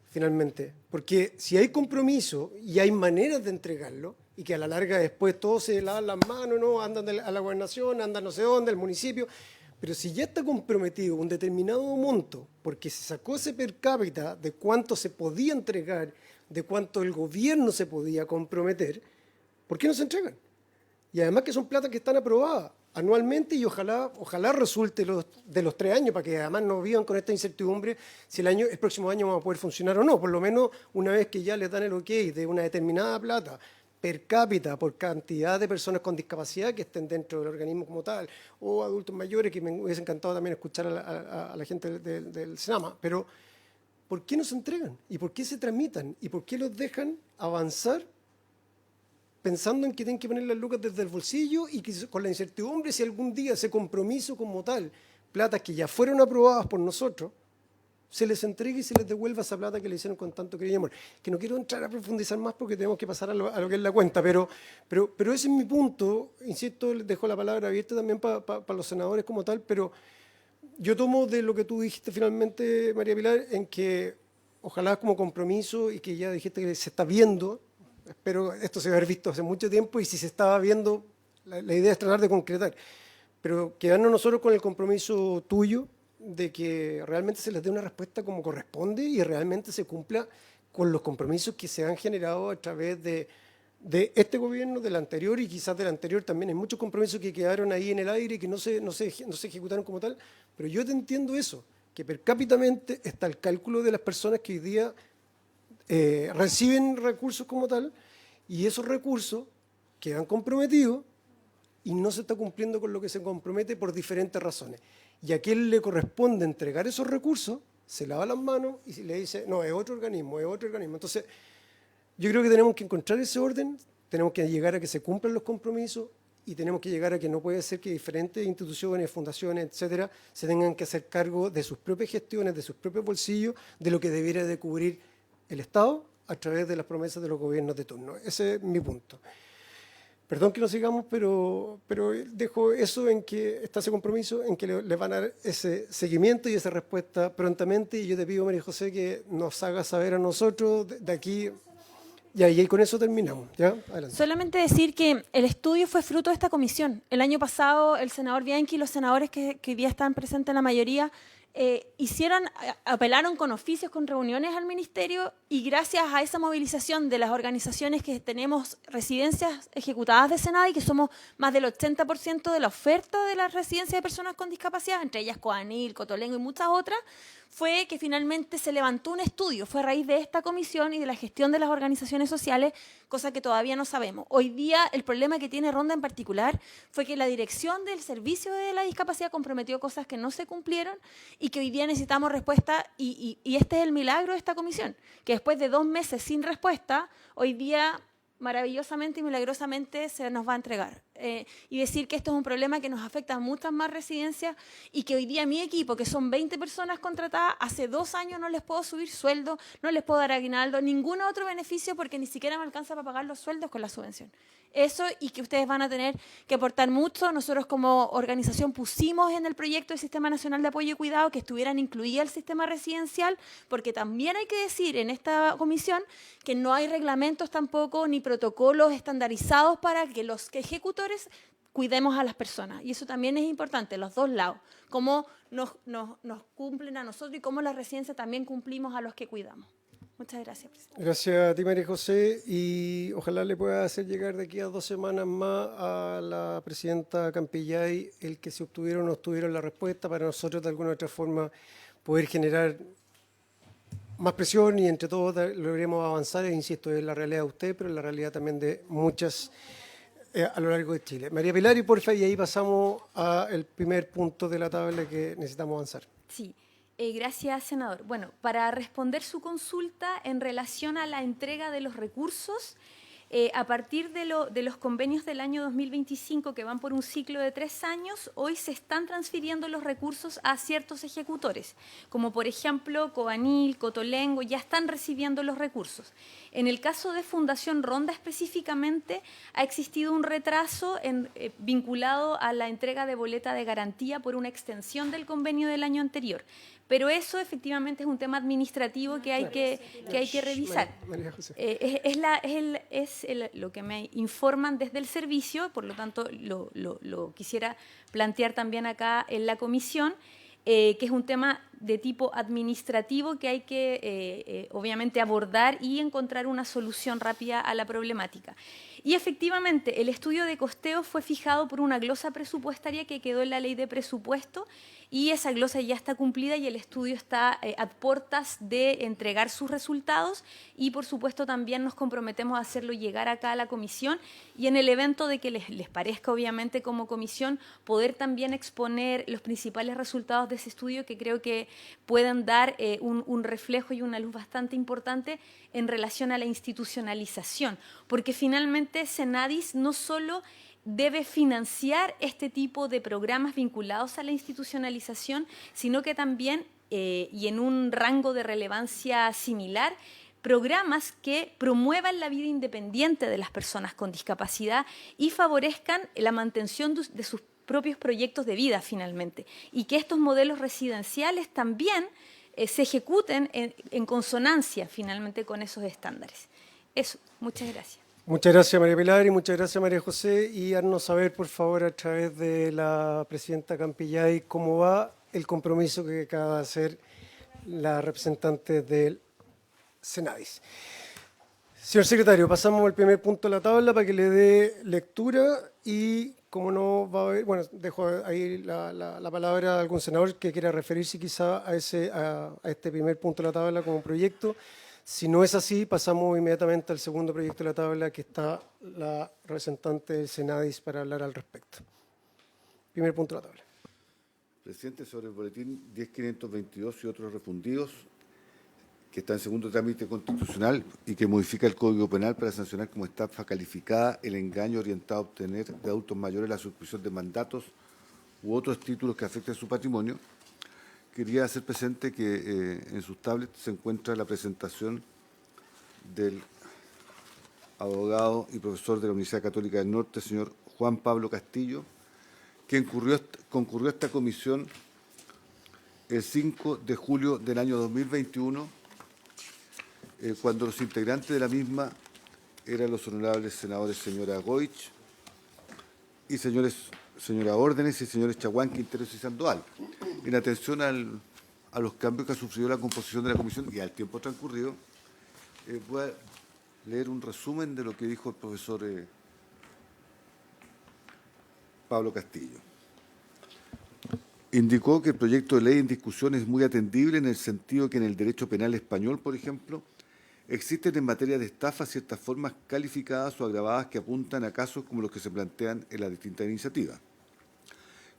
finalmente? Porque si hay compromiso y hay maneras de entregarlo, y que a la larga después todos se lavan las manos, ¿no? Andan a la gobernación, andan no sé dónde, al municipio, pero si ya está comprometido un determinado monto, porque se sacó ese per cápita de cuánto se podía entregar, de cuánto el gobierno se podía comprometer, ¿por qué no se entregan? Y además que son plata que están aprobadas anualmente, y ojalá resulte de los 3 años, para que además no vivan con esta incertidumbre si el próximo año vamos a poder funcionar o no. Por lo menos una vez que ya les dan el ok de una determinada plata per cápita por cantidad de personas con discapacidad que estén dentro del organismo como tal, o adultos mayores, que me hubiese encantado también escuchar a la gente del Senama. Pero ¿por qué no se entregan? ¿Y por qué se tramitan? ¿Y por qué los dejan avanzar pensando en que tienen que poner las lucas desde el bolsillo, y que con la incertidumbre si algún día ese compromiso como tal, platas que ya fueron aprobadas por nosotros, se les entregue y se les devuelva esa plata que le hicieron con tanto cariño y amor? Que no quiero entrar a profundizar más porque tenemos que pasar a lo que es la cuenta, pero ese es mi punto. Insisto, les dejo la palabra abierta también para los senadores como tal, pero yo tomo de lo que tú dijiste finalmente, María Pilar, en que ojalá como compromiso, y que ya dijiste que se está viendo, espero esto se va a haber visto hace mucho tiempo, y si se estaba viendo, la idea es tratar de concretar, pero quedarnos nosotros con el compromiso tuyo de que realmente se les dé una respuesta como corresponde y realmente se cumpla con los compromisos que se han generado a través de este gobierno, del anterior, y quizás del anterior también. Hay muchos compromisos que quedaron ahí en el aire y que no se ejecutaron como tal, pero yo te entiendo eso, que per cápitamente está el cálculo de las personas que hoy día reciben recursos como tal, y esos recursos quedan comprometidos y no se está cumpliendo con lo que se compromete por diferentes razones. Y a quien le corresponde entregar esos recursos, se lava las manos y le dice, no, es otro organismo, es otro organismo. Entonces, yo creo que tenemos que encontrar ese orden, tenemos que llegar a que se cumplan los compromisos, y tenemos que llegar a que no puede ser que diferentes instituciones, fundaciones, etcétera, se tengan que hacer cargo de sus propias gestiones, de sus propios bolsillos, de lo que debiera de cubrir el Estado a través de las promesas de los gobiernos de turno. Ese es mi punto. Perdón que no sigamos, pero dejo eso en que está ese compromiso, en que le van a dar ese seguimiento y esa respuesta prontamente, y yo te pido, María José, que nos haga saber a nosotros de aquí. Ya, y con eso terminamos. ¿Ya? Adelante. Solamente decir que el estudio fue fruto de esta comisión. El año pasado el senador Bianchi y los senadores que hoy día están presentes en la mayoría apelaron con oficios, con reuniones al ministerio, y gracias a esa movilización de las organizaciones que tenemos residencias ejecutadas de Senada, y que somos más del 80% de la oferta de las residencias de personas con discapacidad, entre ellas Coanil, Cotolengo y muchas otras, fue que finalmente se levantó un estudio. Fue a raíz de esta comisión y de la gestión de las organizaciones sociales, cosa que todavía no sabemos. Hoy día el problema que tiene Ronda en particular fue que la dirección del servicio de la discapacidad comprometió cosas que no se cumplieron, y que hoy día necesitamos respuesta, y este es el milagro de esta comisión, que después de 2 meses sin respuesta, hoy día maravillosamente y milagrosamente se nos va a entregar. y decir que esto es un problema que nos afecta a muchas más residencias y que hoy día mi equipo, que son 20 personas contratadas, hace 2 años no les puedo subir sueldo, no les puedo dar aguinaldo, ningún otro beneficio porque ni siquiera me alcanza para pagar los sueldos con la subvención. Eso, y que ustedes van a tener que aportar mucho. Nosotros como organización pusimos en el proyecto del Sistema Nacional de Apoyo y Cuidado que estuvieran incluidas el sistema residencial, porque también hay que decir en esta comisión que no hay reglamentos tampoco ni protocolos estandarizados para que los ejecutores cuidemos a las personas. Y eso también es importante, los dos lados, cómo nos cumplen a nosotros y cómo las residencias también cumplimos a los que cuidamos. Muchas gracias, presidente. Gracias a ti, María José, y ojalá le pueda hacer llegar de aquí a 2 semanas más a la presidenta Campillay el que se obtuvieron o no obtuvieron la respuesta para nosotros de alguna otra forma poder generar más presión y entre todos logremos avanzar. Insisto, es la realidad de usted, pero es la realidad también de muchas a lo largo de Chile. María Pilar, y porfa, y ahí pasamos al primer punto de la tabla que necesitamos avanzar. Sí. Gracias, senador. Bueno, para responder su consulta en relación a la entrega de los recursos, a partir de los convenios del año 2025, que van por un ciclo de 3 años, hoy se están transfiriendo los recursos a ciertos ejecutores, como por ejemplo Cobanil, Cotolengo, ya están recibiendo los recursos. En el caso de Fundación Ronda específicamente, ha existido un retraso vinculado a la entrega de boleta de garantía por una extensión del convenio del año anterior. Pero eso efectivamente es un tema administrativo que hay que revisar. María José. Es lo que me informan desde el servicio, por lo tanto lo quisiera plantear también acá en la comisión, que es un tema de tipo administrativo que hay que obviamente abordar y encontrar una solución rápida a la problemática. Y efectivamente el estudio de costeo fue fijado por una glosa presupuestaria que quedó en la ley de presupuesto, y esa glosa ya está cumplida y el estudio está a puertas de entregar sus resultados, y por supuesto también nos comprometemos a hacerlo llegar acá a la comisión, y en el evento de que les parezca obviamente como comisión poder también exponer los principales resultados de ese estudio, que creo que pueden dar un reflejo y una luz bastante importante en relación a la institucionalización, porque finalmente Senadis no solo debe financiar este tipo de programas vinculados a la institucionalización, sino que también, y en un rango de relevancia similar, programas que promuevan la vida independiente de las personas con discapacidad y favorezcan la mantención de sus propios proyectos de vida finalmente, y que estos modelos residenciales también se ejecuten en consonancia finalmente con esos estándares. Eso, muchas gracias. Muchas gracias, María Pilar, y muchas gracias, María José. Y haznos saber, por favor, a través de la presidenta Campillay, cómo va el compromiso que acaba de hacer la representante del Senadis. Señor secretario, pasamos al primer punto de la tabla para que le dé lectura y, como no va a haber, bueno, dejo ahí la palabra a algún senador que quiera referirse quizá a este primer punto de la tabla como proyecto. Si no es así, pasamos inmediatamente al segundo proyecto de la tabla, que está la representante del Senadis para hablar al respecto. Primer punto de la tabla. Presidente, sobre el boletín 10.522 y otros refundidos, que está en segundo trámite constitucional y que modifica el Código Penal para sancionar como estafa calificada el engaño orientado a obtener de adultos mayores la suscripción de mandatos u otros títulos que afecten su patrimonio. Quería hacer presente que en sus tablets se encuentra la presentación del abogado y profesor de la Universidad Católica del Norte, señor Juan Pablo Castillo, quien concurrió a esta comisión el 5 de julio del año 2021, cuando los integrantes de la misma eran los honorables senadores señora Goich y señora Órdenes y señores Chaguán, Quinteros y Sandoval. En atención a los cambios que ha sufrido la composición de la comisión y al tiempo transcurrido, voy a leer un resumen de lo que dijo el profesor Pablo Castillo. Indicó que el proyecto de ley en discusión es muy atendible en el sentido que en el derecho penal español, por ejemplo, existen en materia de estafa ciertas formas calificadas o agravadas que apuntan a casos como los que se plantean en las distintas iniciativas.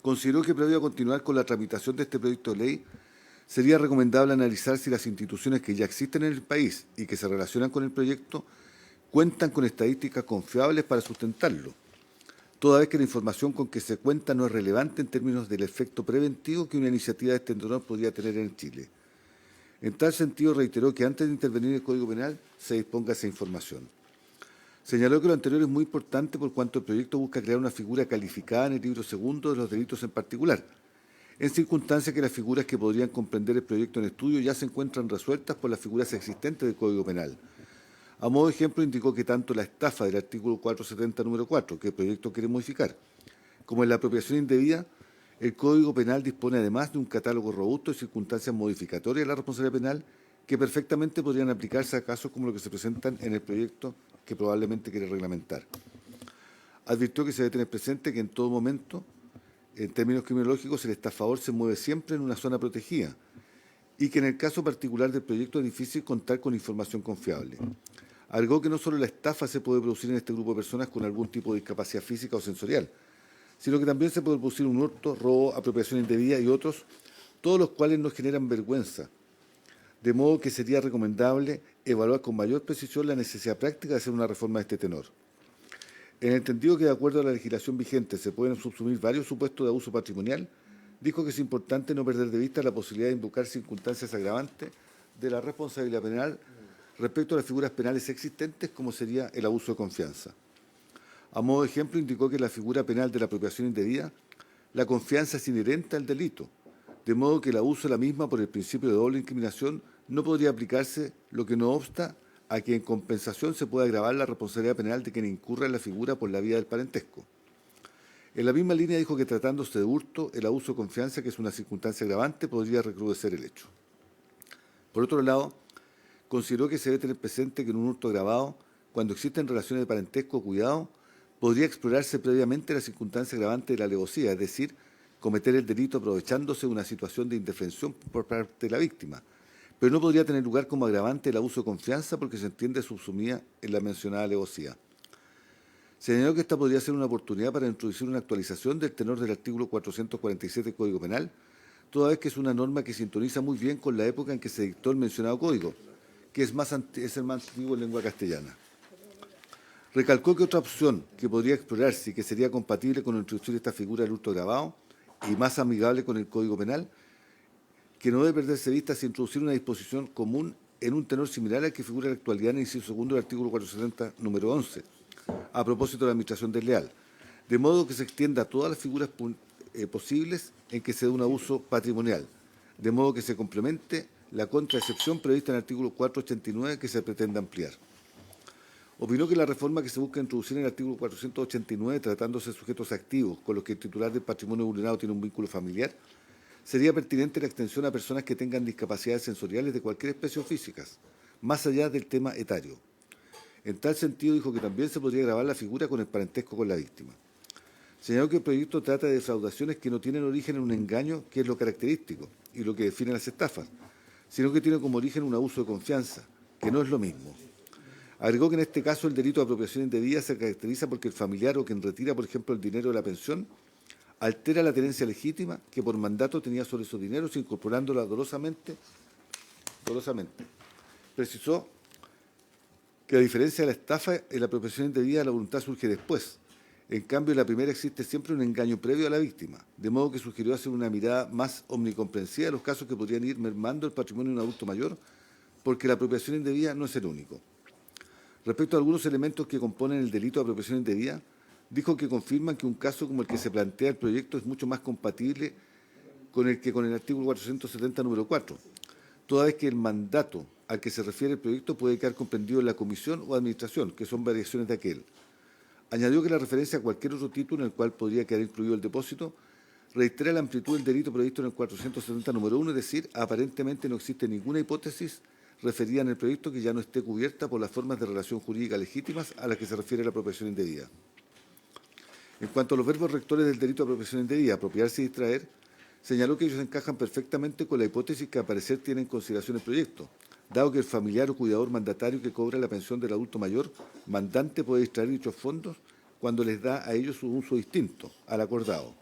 Consideró que previo a continuar con la tramitación de este proyecto de ley, sería recomendable analizar si las instituciones que ya existen en el país y que se relacionan con el proyecto cuentan con estadísticas confiables para sustentarlo, toda vez que la información con que se cuenta no es relevante en términos del efecto preventivo que una iniciativa de este tenor podría tener en Chile. En tal sentido, reiteró que antes de intervenir el Código Penal se disponga esa información. Señaló que lo anterior es muy importante por cuanto el proyecto busca crear una figura calificada en el libro segundo de los delitos en particular, en circunstancias que las figuras que podrían comprender el proyecto en estudio ya se encuentran resueltas por las figuras existentes del Código Penal. A modo de ejemplo, indicó que tanto la estafa del artículo 470, número 4, que el proyecto quiere modificar, como en la apropiación indebida, el Código Penal dispone además de un catálogo robusto de circunstancias modificatorias de la responsabilidad penal que perfectamente podrían aplicarse a casos como los que se presentan en el proyecto que probablemente quiere reglamentar. Advirtió que se debe tener presente que en todo momento, en términos criminológicos, el estafador se mueve siempre en una zona protegida y que en el caso particular del proyecto es difícil contar con información confiable. Agregó que no solo la estafa se puede producir en este grupo de personas con algún tipo de discapacidad física o sensorial, sino que también se puede producir un hurto, robo, apropiación indebida y otros, todos los cuales nos generan vergüenza, de modo que sería recomendable evaluar con mayor precisión la necesidad práctica de hacer una reforma de este tenor. En el entendido que, de acuerdo a la legislación vigente, se pueden subsumir varios supuestos de abuso patrimonial, dijo que es importante no perder de vista la posibilidad de invocar circunstancias agravantes de la responsabilidad penal respecto a las figuras penales existentes, como sería el abuso de confianza. A modo de ejemplo, indicó que en la figura penal de la apropiación indebida, la confianza es inherente al delito, de modo que el abuso de la misma por el principio de doble incriminación no podría aplicarse, lo que no obsta a que en compensación se pueda agravar la responsabilidad penal de quien incurra en la figura por la vía del parentesco. En la misma línea dijo que tratándose de hurto, el abuso de confianza, que es una circunstancia agravante, podría recrudecer el hecho. Por otro lado, consideró que se debe tener presente que en un hurto agravado, cuando existen relaciones de parentesco o cuidado, podría explorarse previamente la circunstancia agravante de la alevosía, es decir, cometer el delito aprovechándose de una situación de indefensión por parte de la víctima, pero no podría tener lugar como agravante el abuso de confianza porque se entiende subsumida en la mencionada alevosía. Señaló que esta podría ser una oportunidad para introducir una actualización del tenor del artículo 447 del Código Penal, toda vez que es una norma que sintoniza muy bien con la época en que se dictó el mencionado código, que es el más antiguo en lengua castellana. Recalcó que otra opción que podría explorarse y que sería compatible con introducir esta figura del hurto agravado y más amigable con el Código Penal, que no debe perderse de vista si introducir una disposición común en un tenor similar al que figura en la actualidad en el inciso segundo del artículo 470, número 11, a propósito de la administración desleal, de modo que se extienda a todas las figuras posibles en que se dé un abuso patrimonial, de modo que se complemente la contraexcepción prevista en el artículo 489 que se pretende ampliar. Opinó que la reforma que se busca introducir en el artículo 489, tratándose de sujetos activos con los que el titular del patrimonio vulnerado tiene un vínculo familiar, sería pertinente la extensión a personas que tengan discapacidades sensoriales de cualquier especie o físicas, más allá del tema etario. En tal sentido, dijo que también se podría grabar la figura con el parentesco con la víctima. Señaló que el proyecto trata de defraudaciones que no tienen origen en un engaño, que es lo característico y lo que define las estafas, sino que tiene como origen un abuso de confianza, que no es lo mismo. Agregó que en este caso el delito de apropiación indebida se caracteriza porque el familiar o quien retira, por ejemplo, el dinero de la pensión, altera la tenencia legítima que por mandato tenía sobre esos dineros, incorporándola dolosamente. Precisó que a diferencia de la estafa, en la apropiación indebida la voluntad surge después. En cambio, en la primera existe siempre un engaño previo a la víctima, de modo que sugirió hacer una mirada más omnicomprensiva de los casos que podrían ir mermando el patrimonio de un adulto mayor, porque la apropiación indebida no es el único. Respecto a algunos elementos que componen el delito de apropiación indebida, dijo que confirman que un caso como el que se plantea el proyecto es mucho más compatible con el artículo 470, número 4, toda vez que el mandato al que se refiere el proyecto puede quedar comprendido en la comisión o administración, que son variaciones de aquel. Añadió que la referencia a cualquier otro título en el cual podría quedar incluido el depósito reitera la amplitud del delito previsto en el 470, número 1, es decir, aparentemente no existe ninguna hipótesis referida en el proyecto que ya no esté cubierta por las formas de relación jurídica legítimas a las que se refiere la apropiación indebida. En cuanto a los verbos rectores del delito de apropiación indebida, apropiarse y distraer, señaló que ellos encajan perfectamente con la hipótesis que a parecer tiene en consideración el proyecto, dado que el familiar o cuidador mandatario que cobra la pensión del adulto mayor mandante puede distraer dichos fondos cuando les da a ellos un uso distinto al acordado.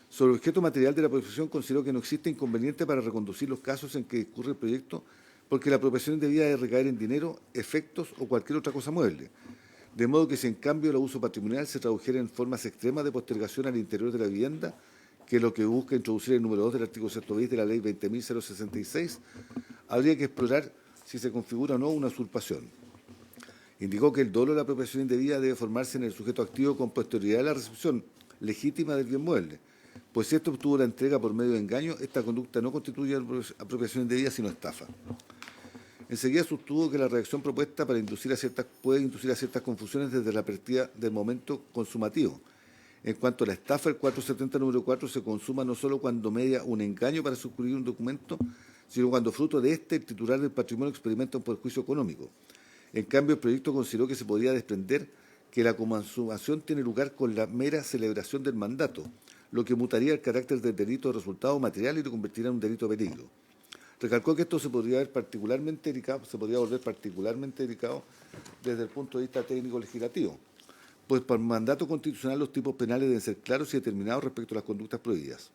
Sobre el objeto material de la apropiación, consideró que no existe inconveniente para reconducir los casos en que discurre el proyecto porque la apropiación indebida debe recaer en dinero, efectos o cualquier otra cosa mueble, De modo que si en cambio el abuso patrimonial se tradujera en formas extremas de postergación al interior de la vivienda, que es lo que busca introducir el número 2 del artículo 6 bis de la Ley 20.066, habría que explorar si se configura o no una usurpación. Indicó que el dolo de la apropiación indebida debe formarse en el sujeto activo con posterioridad a la recepción legítima del bien mueble, pues si éste obtuvo la entrega por medio de engaño, esta conducta no constituye apropiación indebida, sino estafa. Enseguida sostuvo que la redacción propuesta puede inducir a ciertas confusiones desde la perspectiva del momento consumativo. En cuanto a la estafa, el 470 número 4 se consuma no solo cuando media un engaño para suscribir un documento, sino cuando fruto de este el titular del patrimonio experimenta un perjuicio económico. En cambio, el proyecto consideró que se podría desprender que la consumación tiene lugar con la mera celebración del mandato, lo que mutaría el carácter del delito de resultado material y lo convertiría en un delito de peligro. Recalcó que esto se podría volver particularmente delicado desde el punto de vista técnico-legislativo, pues por mandato constitucional los tipos penales deben ser claros y determinados respecto a las conductas prohibidas.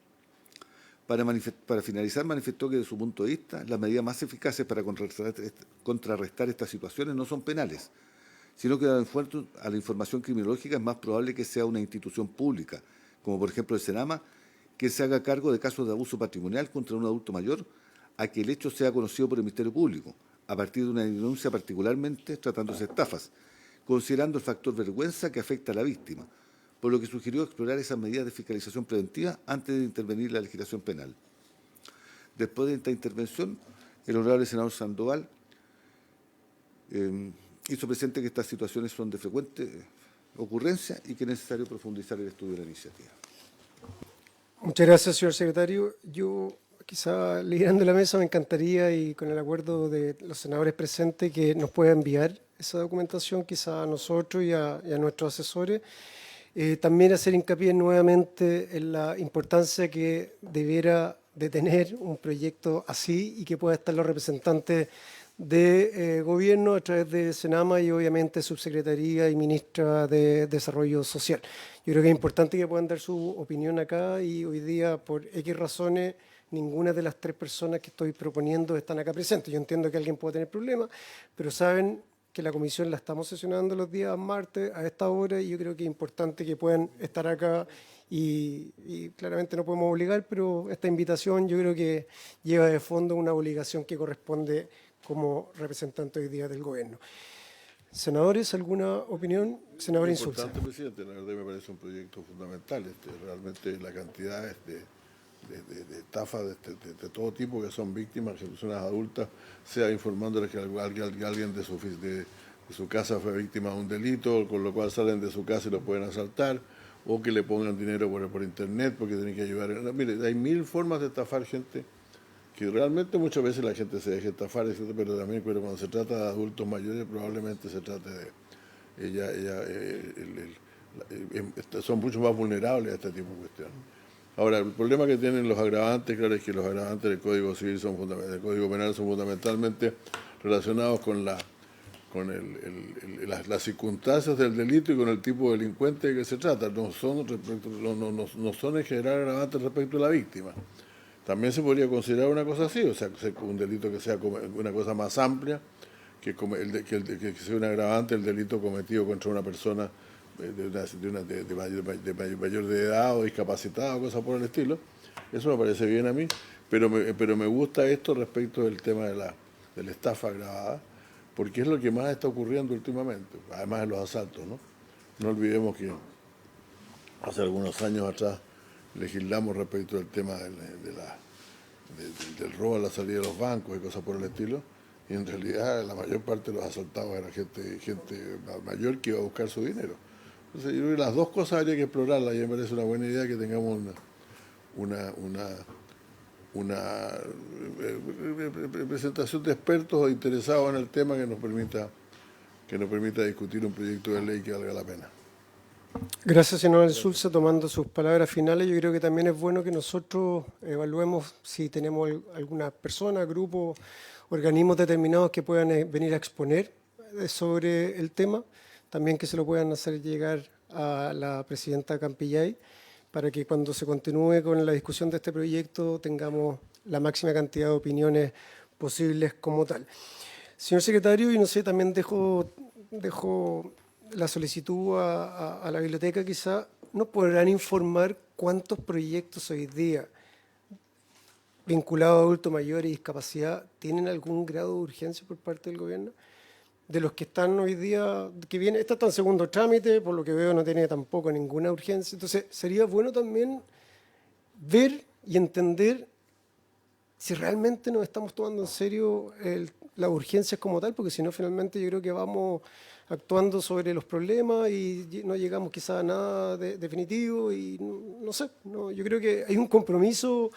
Para finalizar, manifestó que, desde su punto de vista, las medidas más eficaces para contrarrestar estas situaciones no son penales, sino que, dado a la información criminológica, es más probable que sea una institución pública, como por ejemplo el Senama, que se haga cargo de casos de abuso patrimonial contra un adulto mayor, a que el hecho sea conocido por el Ministerio Público, a partir de una denuncia particularmente tratándose de estafas, considerando el factor vergüenza que afecta a la víctima, por lo que sugirió explorar esas medidas de fiscalización preventiva antes de intervenir la legislación penal. Después de esta intervención, el honorable senador Sandoval hizo presente que estas situaciones son de frecuente ocurrencia y que es necesario profundizar el estudio de la iniciativa. Muchas gracias, señor secretario. Yo, quizá liderando la mesa, me encantaría, y con el acuerdo de los senadores presentes, que nos pueda enviar esa documentación quizá a nosotros y a nuestros asesores. También hacer hincapié nuevamente en la importancia que debiera de tener un proyecto así y que pueda estar los representantes de gobierno a través de Senama y obviamente subsecretaría y ministra de Desarrollo Social. Yo creo que es importante que puedan dar su opinión acá, y hoy día, por X razones, ninguna de las tres personas que estoy proponiendo están acá presentes. Yo entiendo que alguien puede tener problemas, pero saben que la comisión la estamos sesionando los días martes a esta hora, y yo creo que es importante que puedan estar acá, y claramente no podemos obligar, pero esta invitación yo creo que lleva de fondo una obligación que corresponde como representante hoy día del gobierno. Senadores, ¿alguna opinión? Senador Insulza. Importante, presidente, la verdad me parece un proyecto fundamental. Realmente la cantidad de estafas de todo tipo que son víctimas, que personas adultas, sea informándoles que alguien de su casa fue víctima de un delito, con lo cual salen de su casa y lo pueden asaltar, o que le pongan dinero por internet porque tienen que ayudar. Mire, hay 1000 formas de estafar gente, que realmente muchas veces la gente se deja estafar, etc., pero también cuando se trata de adultos mayores probablemente se trate de... son mucho más vulnerables a este tipo de cuestiones. Ahora, el problema que tienen los agravantes, claro, es que los agravantes del Código Civil del Código Penal son fundamentalmente relacionados con las circunstancias del delito y con el tipo de delincuente de que se trata. No son en general agravantes respecto a la víctima. También se podría considerar una cosa así, o sea, un delito que sea una cosa más amplia, que sea un agravante el delito cometido contra una persona de mayor de edad o discapacitada o cosas por el estilo. Eso me parece bien a mí, pero me gusta esto respecto del tema de la estafa agravada, porque es lo que más está ocurriendo últimamente, además de los asaltos, ¿no? No olvidemos que hace algunos años atrás legislamos respecto del tema del robo a la salida de los bancos y cosas por el estilo, y en realidad la mayor parte de los asaltados era gente mayor que iba a buscar su dinero. Entonces yo creo que las dos cosas habría que explorarlas, y me parece una buena idea que tengamos una presentación de expertos interesados en el tema que nos permita discutir un proyecto de ley que valga la pena. Gracias, senador Insulza. Tomando sus palabras finales, yo creo que también es bueno que nosotros evaluemos si tenemos alguna persona, grupo, organismos determinados que puedan venir a exponer sobre el tema, también que se lo puedan hacer llegar a la presidenta Campillay, para que cuando se continúe con la discusión de este proyecto tengamos la máxima cantidad de opiniones posibles como tal. Señor secretario, y no sé, también dejo la solicitud a la biblioteca, quizá nos podrán informar cuántos proyectos hoy día vinculados a adultos mayores y discapacidad tienen algún grado de urgencia por parte del gobierno. De los que están hoy día, esta está en segundo trámite, por lo que veo no tiene tampoco ninguna urgencia. Entonces sería bueno también ver y entender si realmente nos estamos tomando en serio las urgencias como tal, porque si no, finalmente yo creo que vamos actuando sobre los problemas y no llegamos quizá a nada definitivo y no sé, yo creo que hay un compromiso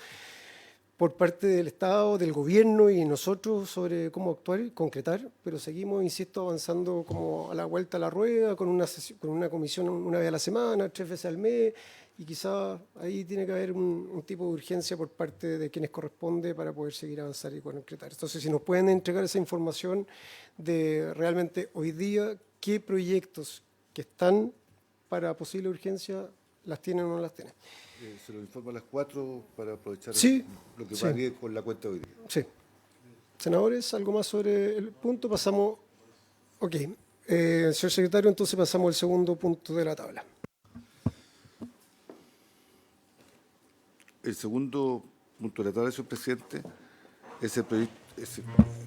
por parte del Estado, del gobierno y nosotros sobre cómo actuar y concretar, pero seguimos, insisto, avanzando como a la vuelta a la rueda, con una comisión una vez a la semana, 3 veces al mes, y quizás ahí tiene que haber un tipo de urgencia por parte de quienes corresponde para poder seguir avanzar y concretar. Entonces, si nos pueden entregar esa información de realmente hoy día qué proyectos que están para posible urgencia las tienen o no las tienen. Se lo informo a las 4 para aprovechar lo que sí. varíe con la cuenta de hoy día. Sí. Senadores, ¿algo más sobre el punto? Pasamos. Ok. Señor secretario, entonces pasamos al segundo punto de la tabla. El segundo punto de la tabla, señor presidente, es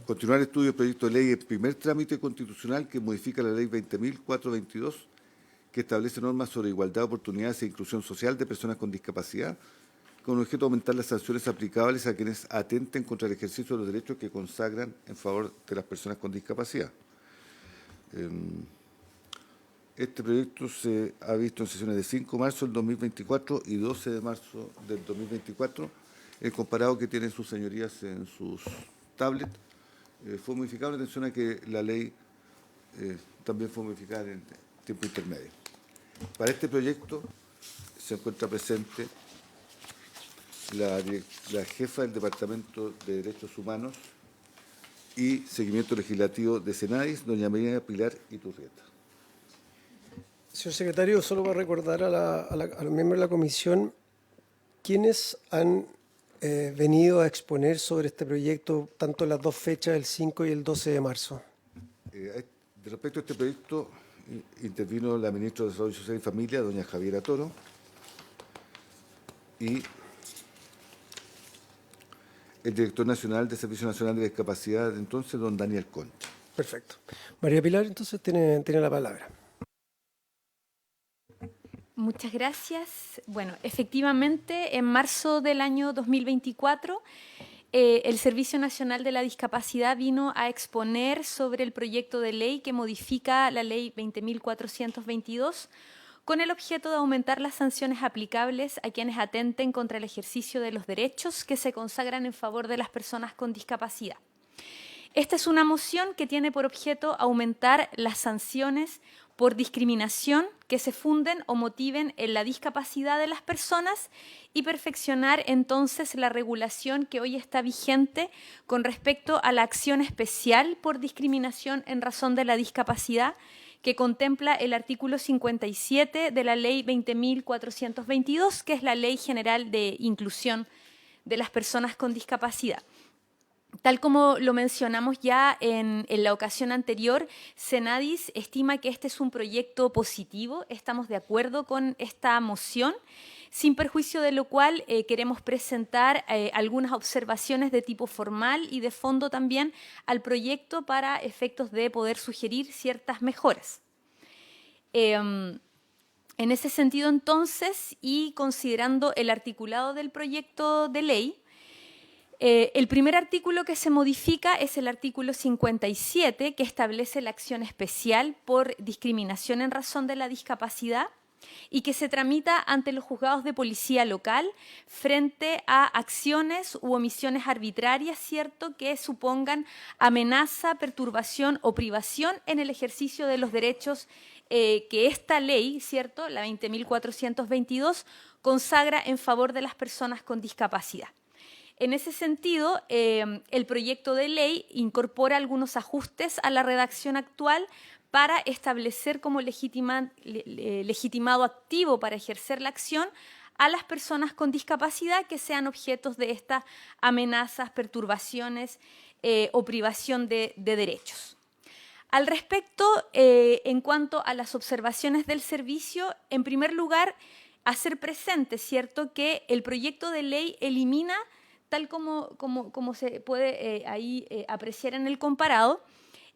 continuar el estudio del proyecto de ley en primer trámite constitucional que modifica la ley 20.422, que establece normas sobre igualdad de oportunidades e inclusión social de personas con discapacidad, con objeto de aumentar las sanciones aplicables a quienes atenten contra el ejercicio de los derechos que consagran en favor de las personas con discapacidad. Este proyecto se ha visto en sesiones de 5 de marzo del 2024 y 12 de marzo del 2024. El comparado que tienen sus señorías en sus tablets fue modificado en atención a que la ley también fue modificada en tiempo intermedio. Para este proyecto se encuentra presente la jefa del Departamento de Derechos Humanos y Seguimiento Legislativo de Senadis, doña María Pilar Iturrieta. Señor secretario, solo para recordar a los miembros de la comisión, ¿quiénes han venido a exponer sobre este proyecto, tanto en las dos fechas, el 5 y el 12 de marzo? Respecto a este proyecto, intervino la ministra de Desarrollo Social y Familia, doña Javiera Toro, y el director nacional del Servicio Nacional de Discapacidad, entonces, don Daniel Concha. Perfecto. María Pilar, entonces, tiene la palabra. Muchas gracias. Bueno, efectivamente, en marzo del año 2024, el Servicio Nacional de la Discapacidad vino a exponer sobre el proyecto de ley que modifica la ley 20.422 con el objeto de aumentar las sanciones aplicables a quienes atenten contra el ejercicio de los derechos que se consagran en favor de las personas con discapacidad. Esta es una moción que tiene por objeto aumentar las sanciones por discriminación que se funden o motiven en la discapacidad de las personas y perfeccionar entonces la regulación que hoy está vigente con respecto a la acción especial por discriminación en razón de la discapacidad que contempla el artículo 57 de la ley 20.422, que es la Ley General de Inclusión de las Personas con Discapacidad. Tal como lo mencionamos ya en la ocasión anterior, Senadis estima que este es un proyecto positivo, estamos de acuerdo con esta moción, sin perjuicio de lo cual queremos presentar algunas observaciones de tipo formal y de fondo también al proyecto para efectos de poder sugerir ciertas mejoras. En ese sentido, entonces, y considerando el articulado del proyecto de ley, el primer artículo que se modifica es el artículo 57, que establece la acción especial por discriminación en razón de la discapacidad y que se tramita ante los juzgados de policía local frente a acciones u omisiones arbitrarias, ¿cierto?, que supongan amenaza, perturbación o privación en el ejercicio de los derechos que esta ley, ¿cierto?, la 20.422, consagra en favor de las personas con discapacidad. En ese sentido, el proyecto de ley incorpora algunos ajustes a la redacción actual para establecer como legitimado activo para ejercer la acción a las personas con discapacidad que sean objetos de estas amenazas, perturbaciones o privación de derechos. Al respecto, en cuanto a las observaciones del servicio, en primer lugar, hacer presente, ¿cierto?, que el proyecto de ley elimina, tal como se puede ahí apreciar en el comparado,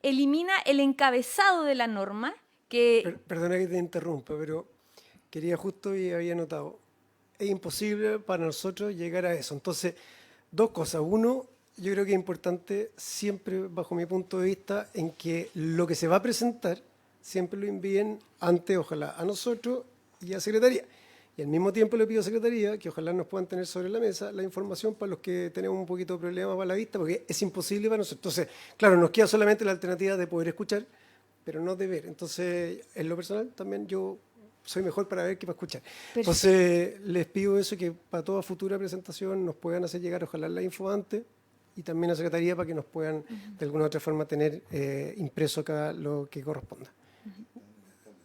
elimina el encabezado de la norma que... Perdona que te interrumpa, pero quería justo y había notado, es imposible para nosotros llegar a eso. Entonces, dos cosas. Uno, yo creo que es importante siempre, bajo mi punto de vista, en que lo que se va a presentar siempre lo envíen antes, ojalá, a nosotros y a Secretaría. Y al mismo tiempo le pido a Secretaría que ojalá nos puedan tener sobre la mesa la información para los que tenemos un poquito de problema para la vista, porque es imposible para nosotros. Entonces, claro, nos queda solamente la alternativa de poder escuchar, pero no de ver. Entonces, en lo personal también yo soy mejor para ver que para escuchar. Entonces, les pido eso, que para toda futura presentación nos puedan hacer llegar, ojalá, la info antes, y también a Secretaría para que nos puedan, de alguna u otra forma, tener impreso acá lo que corresponda.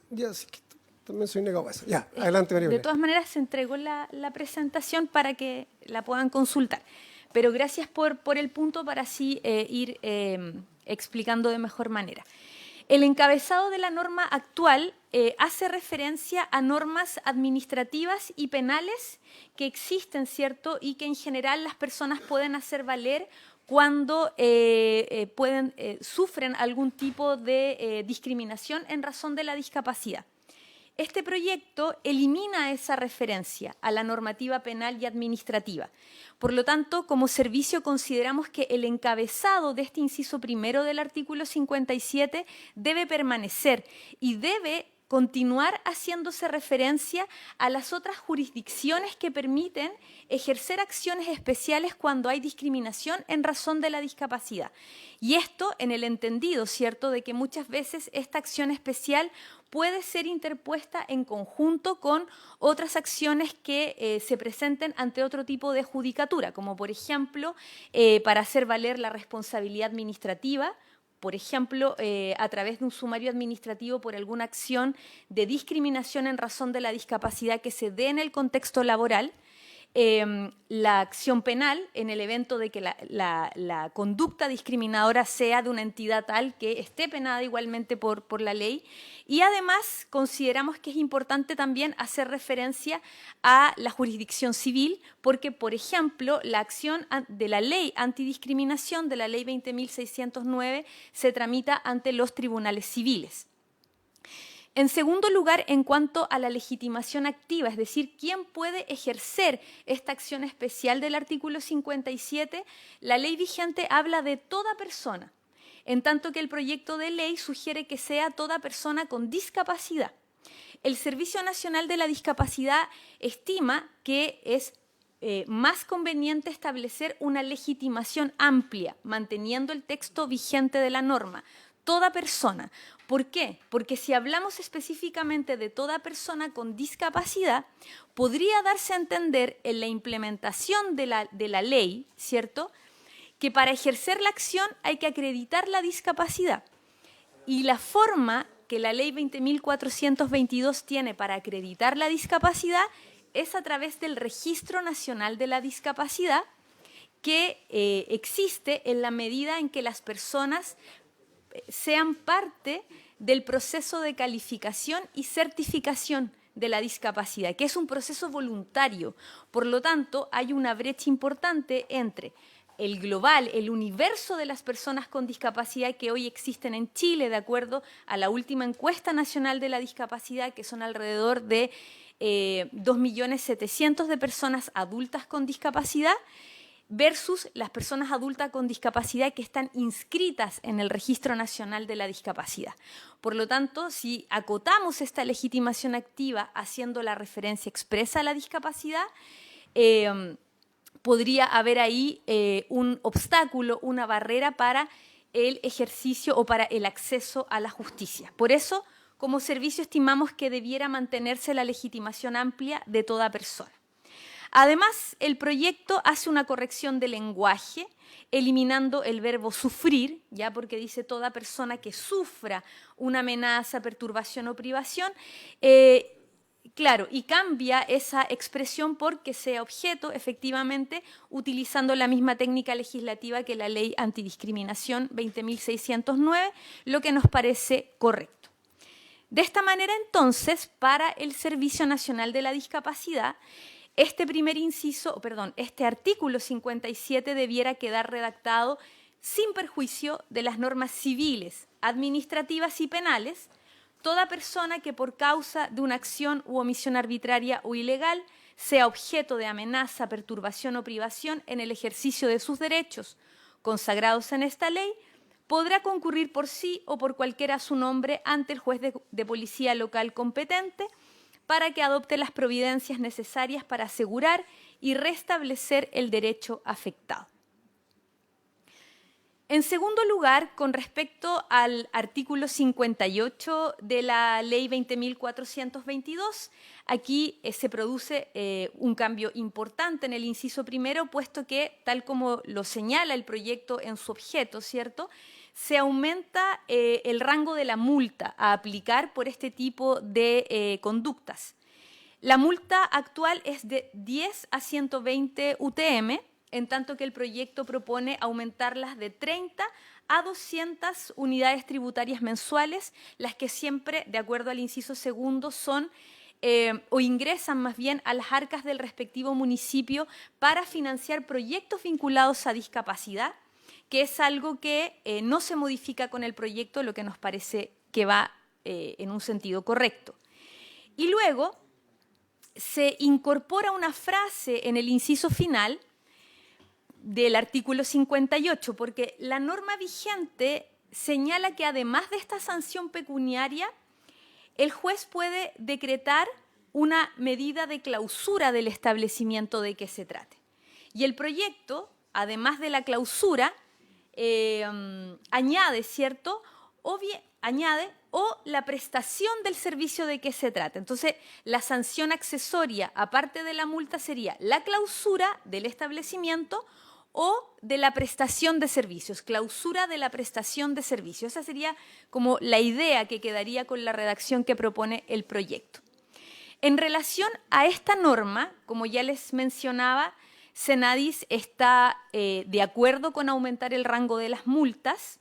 Ya, así que también soy negado a eso. Ya, adelante, María Belén. De todas maneras, se entregó la presentación para que la puedan consultar. Pero gracias por el punto para así ir explicando de mejor manera. El encabezado de la norma actual hace referencia a normas administrativas y penales que existen, ¿cierto? Y que en general las personas pueden hacer valer cuando sufren algún tipo de discriminación en razón de la discapacidad. Este proyecto elimina esa referencia a la normativa penal y administrativa. Por lo tanto, como servicio consideramos que el encabezado de este inciso primero del artículo 57 debe permanecer y debe continuar haciéndose referencia a las otras jurisdicciones que permiten ejercer acciones especiales cuando hay discriminación en razón de la discapacidad. Y esto en el entendido, ¿cierto?, de que muchas veces esta acción especial puede ser interpuesta en conjunto con otras acciones que se presenten ante otro tipo de judicatura, como por ejemplo, para hacer valer la responsabilidad administrativa, por ejemplo, a través de un sumario administrativo por alguna acción de discriminación en razón de la discapacidad que se dé en el contexto laboral, la acción penal en el evento de que la conducta discriminadora sea de una entidad tal que esté penada igualmente por la ley. Y además consideramos que es importante también hacer referencia a la jurisdicción civil porque, por ejemplo, la acción de la ley antidiscriminación, de la ley 20.609, se tramita ante los tribunales civiles. En segundo lugar, en cuanto a la legitimación activa, es decir, quién puede ejercer esta acción especial del artículo 57, la ley vigente habla de toda persona, en tanto que el proyecto de ley sugiere que sea toda persona con discapacidad. El Servicio Nacional de la Discapacidad estima que es más conveniente establecer una legitimación amplia, manteniendo el texto vigente de la norma, toda persona. ¿Por qué? Porque si hablamos específicamente de toda persona con discapacidad, podría darse a entender en la implementación de la ley, ¿cierto?, que para ejercer la acción hay que acreditar la discapacidad. Y la forma que la ley 20.422 tiene para acreditar la discapacidad es a través del Registro Nacional de la Discapacidad, que existe en la medida en que las personas sean parte del proceso de calificación y certificación de la discapacidad, que es un proceso voluntario. Por lo tanto, hay una brecha importante entre el global, el universo de las personas con discapacidad que hoy existen en Chile, de acuerdo a la última encuesta nacional de la discapacidad, que son alrededor de 2.700.000 de personas adultas con discapacidad, versus las personas adultas con discapacidad que están inscritas en el Registro Nacional de la Discapacidad. Por lo tanto, si acotamos esta legitimación activa haciendo la referencia expresa a la discapacidad, podría haber ahí un obstáculo, una barrera para el ejercicio o para el acceso a la justicia. Por eso, como servicio, estimamos que debiera mantenerse la legitimación amplia de toda persona. Además, el proyecto hace una corrección de lenguaje, eliminando el verbo sufrir, ya porque dice toda persona que sufra una amenaza, perturbación o privación, Claro, y cambia esa expresión por que sea objeto, efectivamente, utilizando la misma técnica legislativa que la Ley Antidiscriminación 20.609, lo que nos parece correcto. De esta manera, entonces, para el Servicio Nacional de la Discapacidad, este artículo 57 debiera quedar redactado sin perjuicio de las normas civiles, administrativas y penales. Toda persona que por causa de una acción u omisión arbitraria o ilegal sea objeto de amenaza, perturbación o privación en el ejercicio de sus derechos consagrados en esta ley, podrá concurrir por sí o por cualquiera a su nombre ante el juez de policía local competente para que adopte las providencias necesarias para asegurar y restablecer el derecho afectado. En segundo lugar, con respecto al artículo 58 de la Ley 20.422, aquí se produce un cambio importante en el inciso primero, puesto que, tal como lo señala el proyecto en su objeto, ¿cierto?, se aumenta el rango de la multa a aplicar por este tipo de conductas. La multa actual es de 10 a 120 UTM, en tanto que el proyecto propone aumentarlas de 30 a 200 unidades tributarias mensuales, las que siempre, de acuerdo al inciso segundo, son o ingresan más bien a las arcas del respectivo municipio para financiar proyectos vinculados a discapacidad, que es algo que no se modifica con el proyecto, lo que nos parece que va en un sentido correcto. Y luego se incorpora una frase en el inciso final del artículo 58, porque la norma vigente señala que además de esta sanción pecuniaria, el juez puede decretar una medida de clausura del establecimiento de que se trate. Y el proyecto, además de la clausura, añade, ¿cierto?, o la prestación del servicio de que se trata. Entonces, la sanción accesoria, aparte de la multa, sería la clausura del establecimiento o de la prestación de servicios, clausura de la prestación de servicios. Esa sería como la idea que quedaría con la redacción que propone el proyecto. En relación a esta norma, como ya les mencionaba, Senadis está de acuerdo con aumentar el rango de las multas,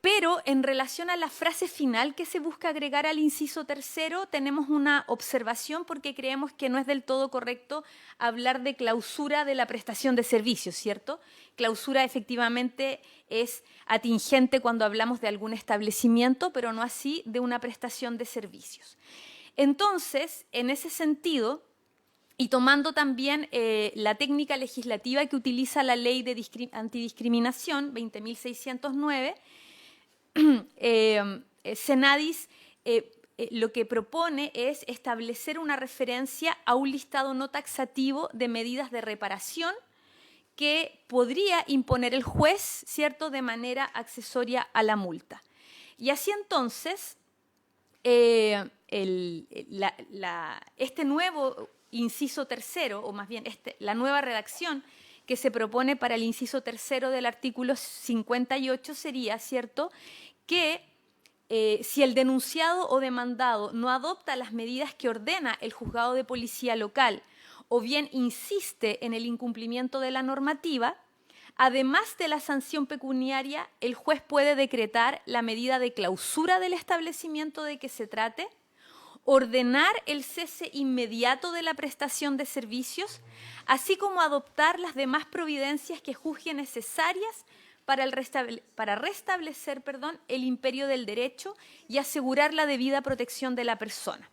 pero en relación a la frase final que se busca agregar al inciso tercero, tenemos una observación porque creemos que no es del todo correcto hablar de clausura de la prestación de servicios, ¿cierto? Clausura efectivamente es atingente cuando hablamos de algún establecimiento, pero no así de una prestación de servicios. Entonces, en ese sentido, y tomando también la técnica legislativa que utiliza la Ley de Antidiscriminación 20.609, Senadis lo que propone es establecer una referencia a un listado no taxativo de medidas de reparación que podría imponer el juez, ¿cierto?, de manera accesoria a la multa. Y así entonces, este nuevo inciso tercero, o más bien la nueva redacción que se propone para el inciso tercero del artículo 58 sería, ¿cierto?, que si el denunciado o demandado no adopta las medidas que ordena el juzgado de policía local o bien insiste en el incumplimiento de la normativa, además de la sanción pecuniaria, el juez puede decretar la medida de clausura del establecimiento de que se trate, ordenar el cese inmediato de la prestación de servicios, así como adoptar las demás providencias que juzgue necesarias para restablecer el imperio del derecho y asegurar la debida protección de la persona,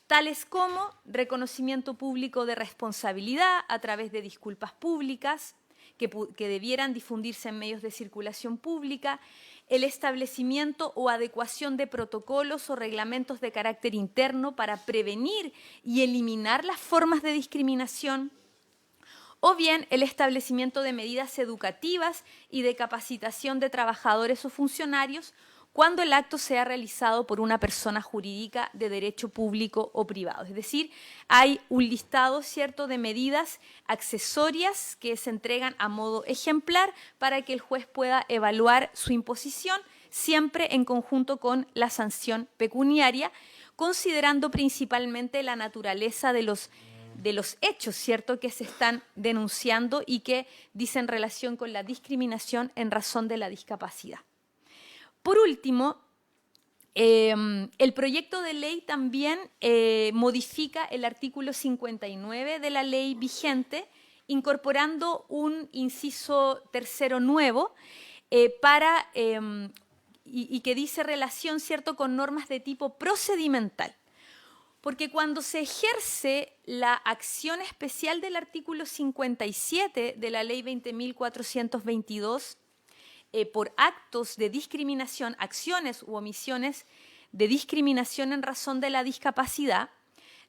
tales como reconocimiento público de responsabilidad a través de disculpas públicas que debieran difundirse en medios de circulación pública, el establecimiento o adecuación de protocolos o reglamentos de carácter interno para prevenir y eliminar las formas de discriminación, o bien el establecimiento de medidas educativas y de capacitación de trabajadores o funcionarios cuando el acto sea realizado por una persona jurídica de derecho público o privado. Es decir, hay un listado, ¿cierto?, de medidas accesorias que se entregan a modo ejemplar para que el juez pueda evaluar su imposición, siempre en conjunto con la sanción pecuniaria, considerando principalmente la naturaleza de los hechos, ¿cierto?, que se están denunciando y que dicen relación con la discriminación en razón de la discapacidad. Por último, el proyecto de ley también modifica el artículo 59 de la ley vigente, incorporando un inciso tercero nuevo y que dice relación, ¿cierto?, con normas de tipo procedimental. Porque cuando se ejerce la acción especial del artículo 57 de la ley 20.422 por actos de discriminación, acciones u omisiones de discriminación en razón de la discapacidad,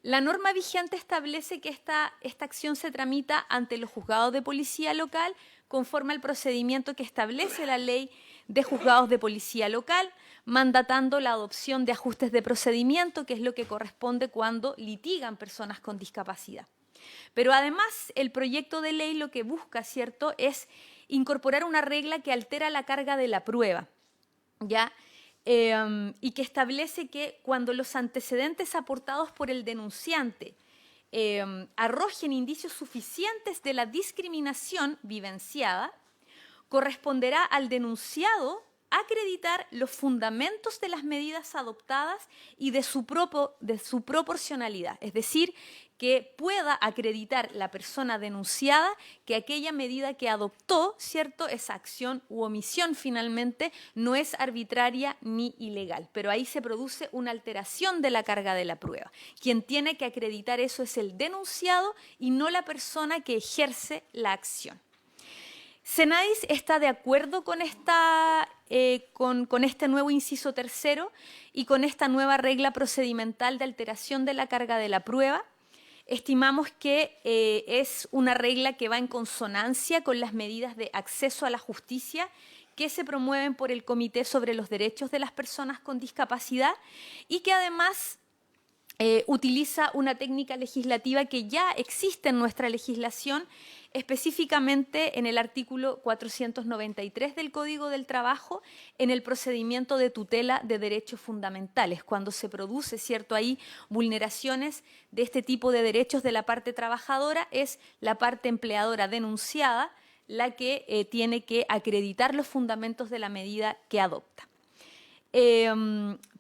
la norma vigente establece que esta acción se tramita ante los juzgados de policía local conforme al procedimiento que establece la ley de juzgados de policía local, mandatando la adopción de ajustes de procedimiento, que es lo que corresponde cuando litigan personas con discapacidad. Pero además el proyecto de ley lo que busca, ¿cierto?, es incorporar una regla que altera la carga de la prueba, ¿ya? Y que establece que cuando los antecedentes aportados por el denunciante arrojen indicios suficientes de la discriminación vivenciada, corresponderá al denunciado acreditar los fundamentos de las medidas adoptadas y de su proporcionalidad, es decir, que pueda acreditar la persona denunciada que aquella medida que adoptó, ¿cierto?, esa acción u omisión finalmente no es arbitraria ni ilegal, pero ahí se produce una alteración de la carga de la prueba. Quien tiene que acreditar eso es el denunciado y no la persona que ejerce la acción. Senadis está de acuerdo con este nuevo inciso tercero y con esta nueva regla procedimental de alteración de la carga de la prueba. Estimamos que es una regla que va en consonancia con las medidas de acceso a la justicia que se promueven por el Comité sobre los Derechos de las Personas con Discapacidad y que además utiliza una técnica legislativa que ya existe en nuestra legislación, específicamente en el artículo 493 del Código del Trabajo, en el procedimiento de tutela de derechos fundamentales, cuando se produce, ¿cierto?, ahí vulneraciones de este tipo de derechos de la parte trabajadora, es la parte empleadora denunciada la que tiene que acreditar los fundamentos de la medida que adopta.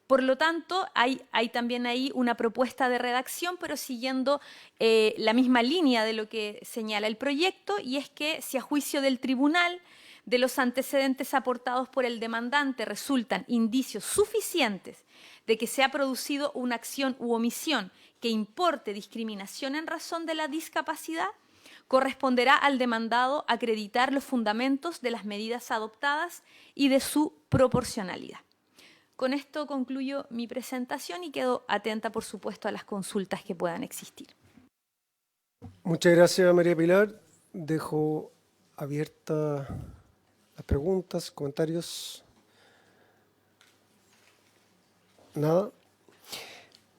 Por lo tanto, hay también ahí una propuesta de redacción, pero siguiendo la misma línea de lo que señala el proyecto, y es que si a juicio del tribunal de los antecedentes aportados por el demandante resultan indicios suficientes de que se ha producido una acción u omisión que importe discriminación en razón de la discapacidad, corresponderá al demandado acreditar los fundamentos de las medidas adoptadas y de su proporcionalidad. Con esto concluyo mi presentación y quedo atenta, por supuesto, a las consultas que puedan existir. Muchas gracias, María Pilar. Dejo abiertas las preguntas, comentarios. Nada.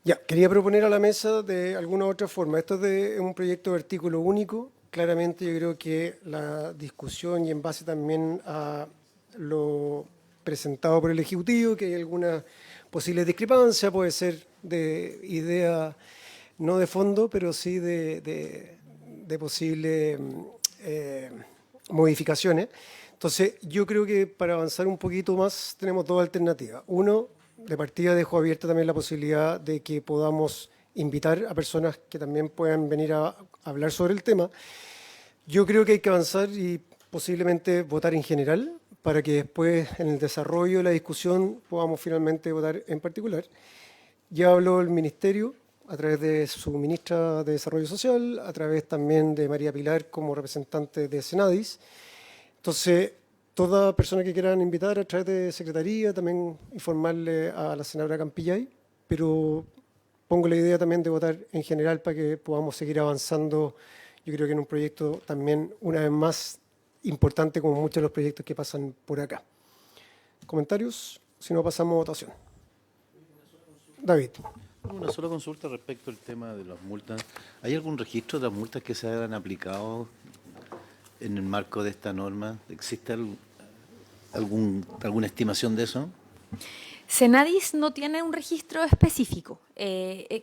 Ya, quería proponer a la mesa de alguna otra forma. Esto es un proyecto de artículo único. Claramente yo creo que la discusión y en base también a lo presentado por el Ejecutivo, que hay alguna posible discrepancia, puede ser de idea, no de fondo, pero sí de posibles modificaciones. Entonces, yo creo que para avanzar un poquito más tenemos dos alternativas. Uno, de partida dejo abierta también la posibilidad de que podamos invitar a personas que también puedan venir a hablar sobre el tema. Yo creo que hay que avanzar y posiblemente votar en general, para que después en el desarrollo de la discusión podamos finalmente votar en particular. Ya habló el Ministerio a través de su ministra de Desarrollo Social, a través también de María Pilar como representante de Senadis. Entonces, toda persona que quieran invitar a través de Secretaría, también informarle a la senadora Campillay, pero pongo la idea también de votar en general para que podamos seguir avanzando, yo creo que en un proyecto también, una vez más, importante como muchos de los proyectos que pasan por acá. ¿Comentarios? Si no, pasamos a votación. David. Una sola consulta respecto al tema de las multas. ¿Hay algún registro de las multas que se hayan aplicado en el marco de esta norma? ¿Existe alguna estimación de eso? Senadis no tiene un registro específico.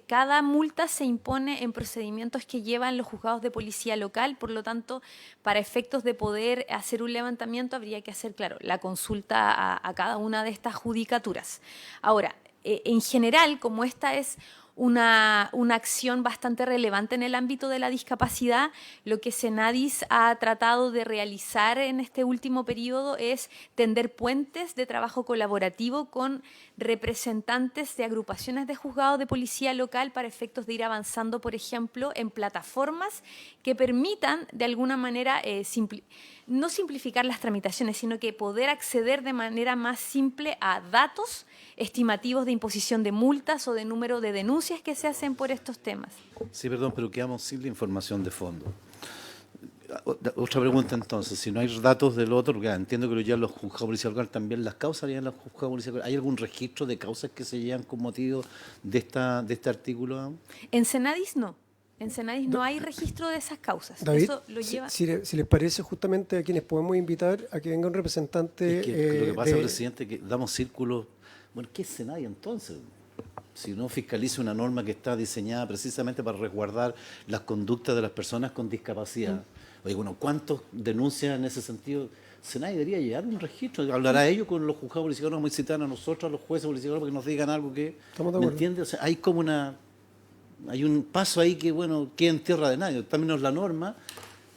Cada multa se impone en procedimientos que llevan los juzgados de policía local, por lo tanto, para efectos de poder hacer un levantamiento habría que hacer, claro, la consulta a cada una de estas judicaturas. Ahora, en general, como esta es una acción bastante relevante en el ámbito de la discapacidad, lo que Senadis ha tratado de realizar en este último periodo es tender puentes de trabajo colaborativo con representantes de agrupaciones de juzgados de policía local para efectos de ir avanzando, por ejemplo, en plataformas que permitan de alguna manera no simplificar las tramitaciones, sino que poder acceder de manera más simple a datos estimativos de imposición de multas o de número de denuncias que se hacen por estos temas. Sí, perdón, pero quedamos sin la información de fondo. Otra pregunta entonces, si no hay datos del otro, porque entiendo que lo llevan los juzgados de policía local, también las causas llevan los juzgados de policía local. ¿Hay algún registro de causas que se llevan con motivo de este artículo? En Senadis no. En Senadis no hay registro de esas causas. David, Eso lo lleva... si les parece, justamente a quienes podemos invitar a que venga un representante... Es que lo que pasa, presidente, es que damos círculos... Bueno, ¿qué es Senadis entonces? Si no fiscaliza una norma que está diseñada precisamente para resguardar las conductas de las personas con discapacidad. Oye, bueno, ¿cuántos denuncian en ese sentido? Senadis debería llevar un registro. Hablará ellos con los juzgados policiales, no vamos a citar a nosotros, a los jueces policiales, para que nos digan algo que... ¿Me entiendes? O sea, hay como hay un paso ahí que, bueno, queda en tierra de nadie. También es la norma,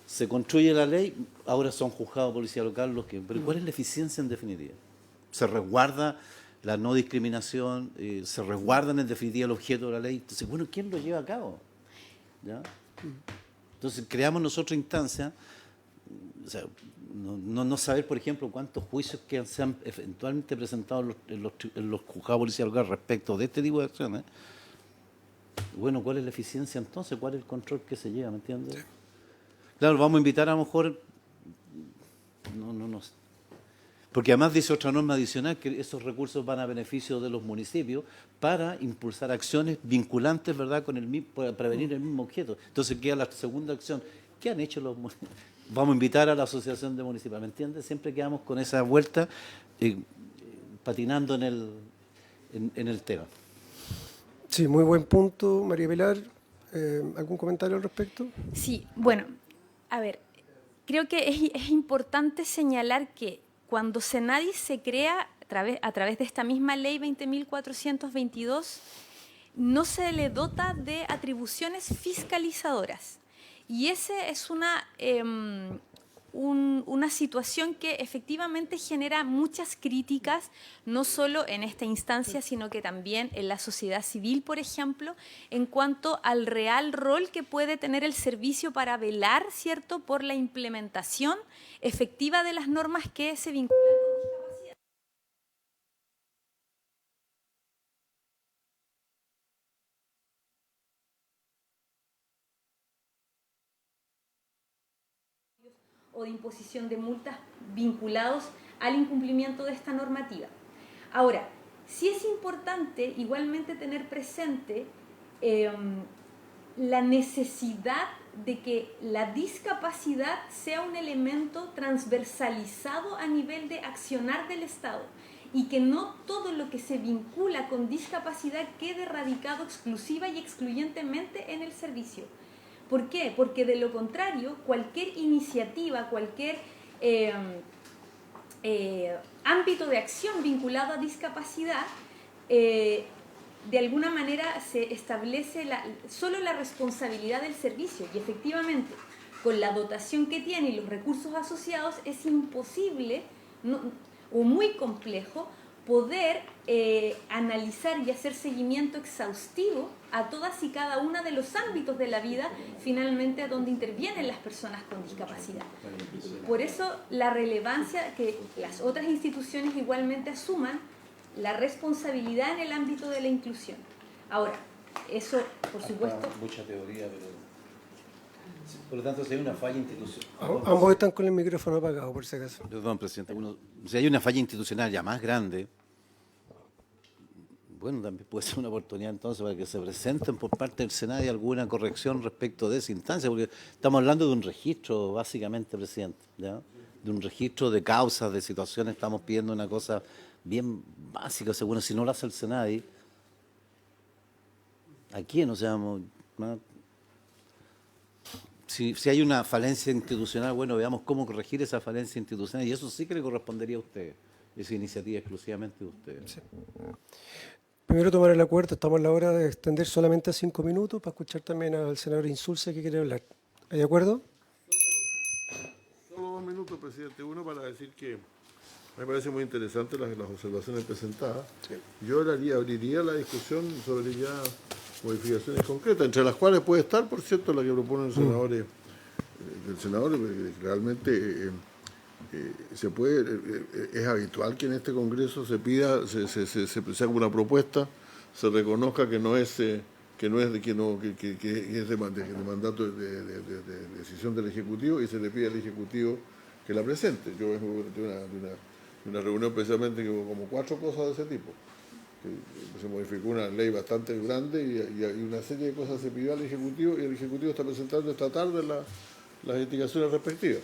se construye la ley, ahora son juzgados de policía local los que... Pero ¿cuál es la eficiencia en definitiva? Se resguarda la no discriminación, se resguardan en definitiva el objeto de la ley. Entonces, bueno, ¿quién lo lleva a cabo? ¿Ya? Entonces, creamos nosotros instancias, o sea, no saber, por ejemplo, cuántos juicios que se han eventualmente presentado en los juzgados policiales locales respecto de este tipo de acciones. Bueno, ¿cuál es la eficiencia entonces? ¿Cuál es el control que se lleva? ¿Me entiendes? Sí. Claro, vamos a invitar a lo mejor... No. Porque además dice otra norma adicional que esos recursos van a beneficio de los municipios para impulsar acciones vinculantes, ¿verdad?, para prevenir el mismo objeto. Entonces queda la segunda acción. ¿Qué han hecho los municipios? Vamos a invitar a la Asociación de Municipios, ¿me entiendes? Siempre quedamos con esa vuelta patinando en el tema. Sí, muy buen punto, María Pilar. ¿Algún comentario al respecto? Sí, bueno, a ver, creo que es importante señalar que cuando Senadis se crea a través de esta misma ley 20.422, no se le dota de atribuciones fiscalizadoras. Y esa es una situación que efectivamente genera muchas críticas, no solo en esta instancia, sino que también en la sociedad civil, por ejemplo, en cuanto al real rol que puede tener el servicio para velar, ¿cierto?, por la implementación efectiva de las normas que se vinculan con discapacidad. O de imposición de multas vinculados al incumplimiento de esta normativa. Ahora, sí es importante igualmente tener presente la necesidad de que la discapacidad sea un elemento transversalizado a nivel de accionar del Estado y que no todo lo que se vincula con discapacidad quede radicado exclusiva y excluyentemente en el servicio. ¿Por qué? Porque de lo contrario, cualquier iniciativa, cualquier ámbito de acción vinculado a discapacidad, de alguna manera se establece solo la responsabilidad del servicio y efectivamente con la dotación que tiene y los recursos asociados es imposible o muy complejo poder analizar y hacer seguimiento exhaustivo a todas y cada una de los ámbitos de la vida, finalmente a donde intervienen las personas con discapacidad. Por eso la relevancia que las otras instituciones igualmente asuman la responsabilidad en el ámbito de la inclusión. Ahora, eso, por supuesto... Mucha teoría, pero... Por lo tanto, si hay una falla institucional... Ambos están con el micrófono apagado, por si acaso. Perdón, presidente. Si hay una falla institucional ya más grande, bueno, también puede ser una oportunidad entonces para que se presenten por parte del Senado alguna corrección respecto de esa instancia, porque estamos hablando de un registro, básicamente, presidente, ¿ya? De un registro de causas, de situaciones, estamos pidiendo una cosa bien básicas. O sea, bueno, si no lo hace el Senado, ¿a quién? O sea, ¿no? Si hay una falencia institucional, bueno, veamos cómo corregir esa falencia institucional, y eso sí que le correspondería a ustedes, esa iniciativa exclusivamente de ustedes. Sí. Primero tomar el acuerdo, estamos a la hora de extender solamente a 5 minutos para escuchar también al senador Insulza que quiere hablar. ¿Hay de acuerdo? Solo 2 minutos, presidente. Uno para decir que me parece muy interesante las observaciones presentadas. Sí. Yo abriría la discusión sobre ya modificaciones concretas, entre las cuales puede estar, por cierto, la que proponen los senadores. El senador realmente se puede, es habitual que en este Congreso se pida, se haga una propuesta, se reconozca que no es de mandato de decisión del Ejecutivo y se le pide al Ejecutivo que la presente. Yo vengo de una reunión precisamente que hubo como 4 cosas de ese tipo. Se modificó una ley bastante grande y una serie de cosas se pidió al Ejecutivo y el Ejecutivo está presentando esta tarde las indicaciones respectivas.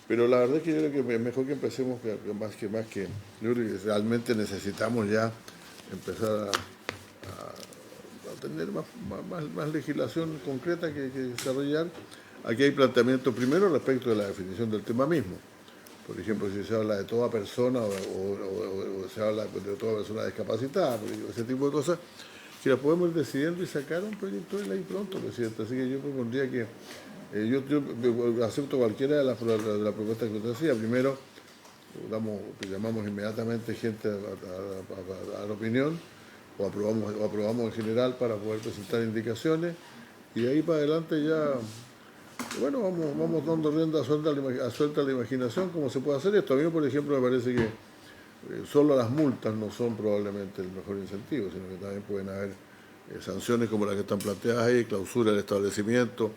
Pero la verdad es que yo creo que es mejor que empecemos más que yo creo que realmente necesitamos ya empezar a tener más legislación concreta que desarrollar. Aquí hay planteamientos primero respecto de la definición del tema mismo. Por ejemplo, si se habla de toda persona o se habla de toda persona discapacitada, ese tipo de cosas, que las podemos ir decidiendo y sacar un proyecto de ley pronto, presidente. Así que yo propondría que yo acepto cualquiera de las propuestas que usted hacía. Primero, llamamos inmediatamente gente a la opinión, o aprobamos en general para poder presentar indicaciones, y de ahí para adelante ya, bueno, vamos dando rienda suelta a la imaginación, cómo se puede hacer esto. A mí, por ejemplo, me parece que solo las multas no son probablemente el mejor incentivo, sino que también pueden haber sanciones como las que están planteadas ahí, clausura del establecimiento,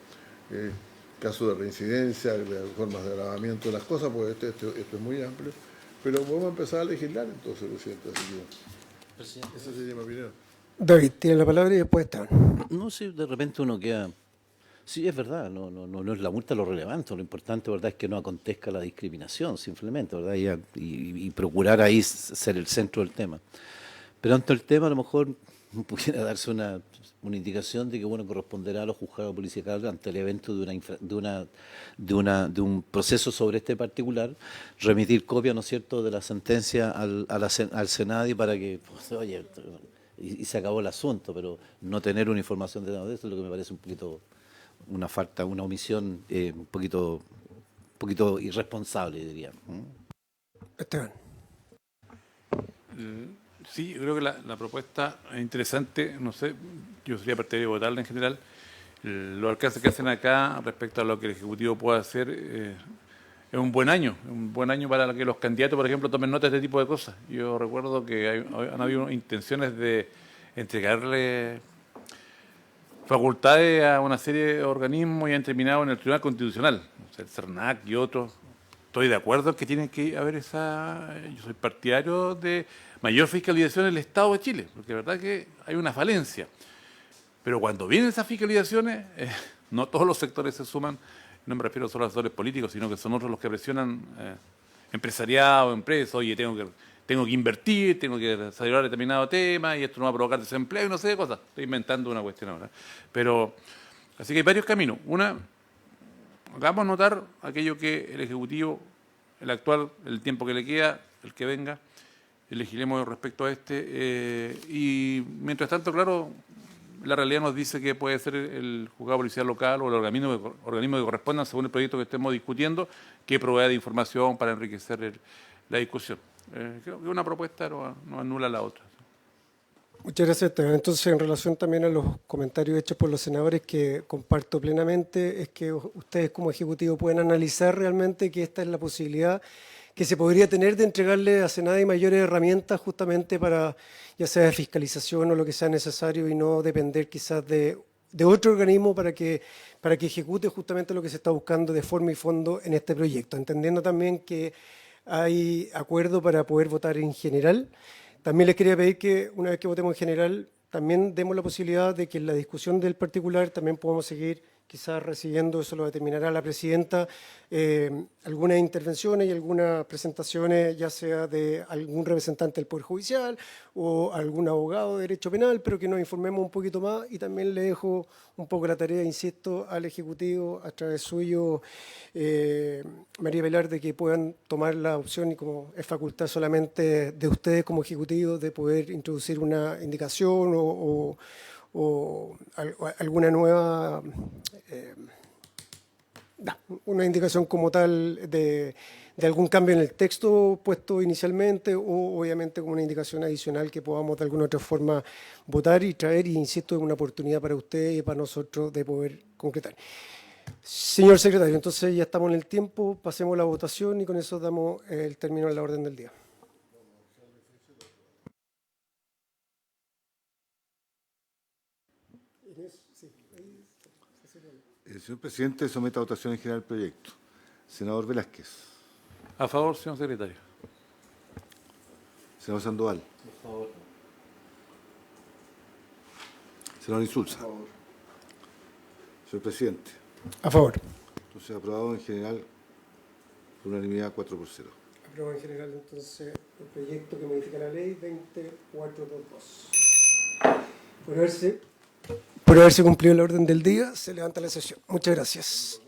casos de reincidencia, de formas de agravamiento de las cosas, pues esto es muy amplio, pero vamos a empezar a legislar entonces, presidente. Así que esa sería mi opinión. David, tiene la palabra y después está. No sé, de repente uno queda... Sí, es verdad, no es la multa lo relevante, lo importante, ¿verdad?, es que no acontezca la discriminación, simplemente, ¿verdad?, y procurar ahí ser el centro del tema. Pero ante el tema, a lo mejor pudiera darse una indicación de que, bueno, corresponderá a los juzgados policiales ante el evento de un proceso sobre este particular, remitir copia, ¿no es cierto?, de la sentencia al Senado, y para que, pues, oye, y se acabó el asunto, pero no tener una información de nada de eso es lo que me parece un poquito una falta, una omisión un poquito irresponsable, diría. Esteban. Sí, yo creo que la propuesta es interesante. No sé, yo sería partidario de votarla en general. Los alcances que hacen acá respecto a lo que el Ejecutivo puede hacer es un buen año para que los candidatos, por ejemplo, tomen nota de este tipo de cosas. Yo recuerdo que han habido intenciones de entregarle facultades a una serie de organismos y han terminado en el Tribunal Constitucional, o sea, el CERNAC y otros. Estoy de acuerdo en que tiene que haber yo soy partidario de mayor fiscalización en el Estado de Chile, porque es verdad que hay una falencia. Pero cuando vienen esas fiscalizaciones, no todos los sectores se suman, no me refiero solo a los sectores políticos, sino que son otros los que presionan empresariado, empresas, oye, tengo que invertir, tengo que desarrollar determinado tema y esto no va a provocar desempleo y no sé de cosas. Estoy inventando una cuestión ahora. Pero, así que hay varios caminos. Una, hagamos notar aquello que el Ejecutivo, el actual, el tiempo que le queda, el que venga, legislemos respecto a y mientras tanto, claro, la realidad nos dice que puede ser el juzgado policial local o el organismo que corresponda, según el proyecto que estemos discutiendo, que provea de información para enriquecer la discusión. Creo que una propuesta no anula la otra. Muchas gracias, Esteban. Entonces, en relación también a los comentarios hechos por los senadores, que comparto plenamente, es que ustedes como Ejecutivo pueden analizar realmente que esta es la posibilidad que se podría tener de entregarle a Senado mayores herramientas justamente para, ya sea de fiscalización o lo que sea necesario, y no depender quizás de otro organismo para que ejecute justamente lo que se está buscando de forma y fondo en este proyecto. Entendiendo también que hay acuerdo para poder votar en general. También les quería pedir que una vez que votemos en general, también demos la posibilidad de que en la discusión del particular también podamos seguir quizás recibiendo, eso lo determinará la presidenta, algunas intervenciones y algunas presentaciones, ya sea de algún representante del Poder Judicial o algún abogado de derecho penal, pero que nos informemos un poquito más, y también le dejo un poco la tarea, insisto, al Ejecutivo, a través suyo, María Velar, de que puedan tomar la opción, y como es facultad solamente de ustedes como Ejecutivo, de poder introducir una indicación o alguna nueva, una indicación como tal de algún cambio en el texto puesto inicialmente, o obviamente como una indicación adicional que podamos de alguna otra forma votar y traer, y insisto, es una oportunidad para ustedes y para nosotros de poder concretar. Señor secretario, entonces ya estamos en el tiempo, pasemos la votación y con eso damos el término a la orden del día. Señor presidente, somete a votación en general el proyecto. Senador Velázquez. A favor, señor secretario. Senador Sandoval. Por favor. Senador Insulza. Señor presidente. A favor. Entonces, aprobado en general por unanimidad 4-0. Aprobado en general, entonces, el proyecto que modifica la ley 20422. Por haberse cumplido el orden del día, se levanta la sesión. Muchas gracias.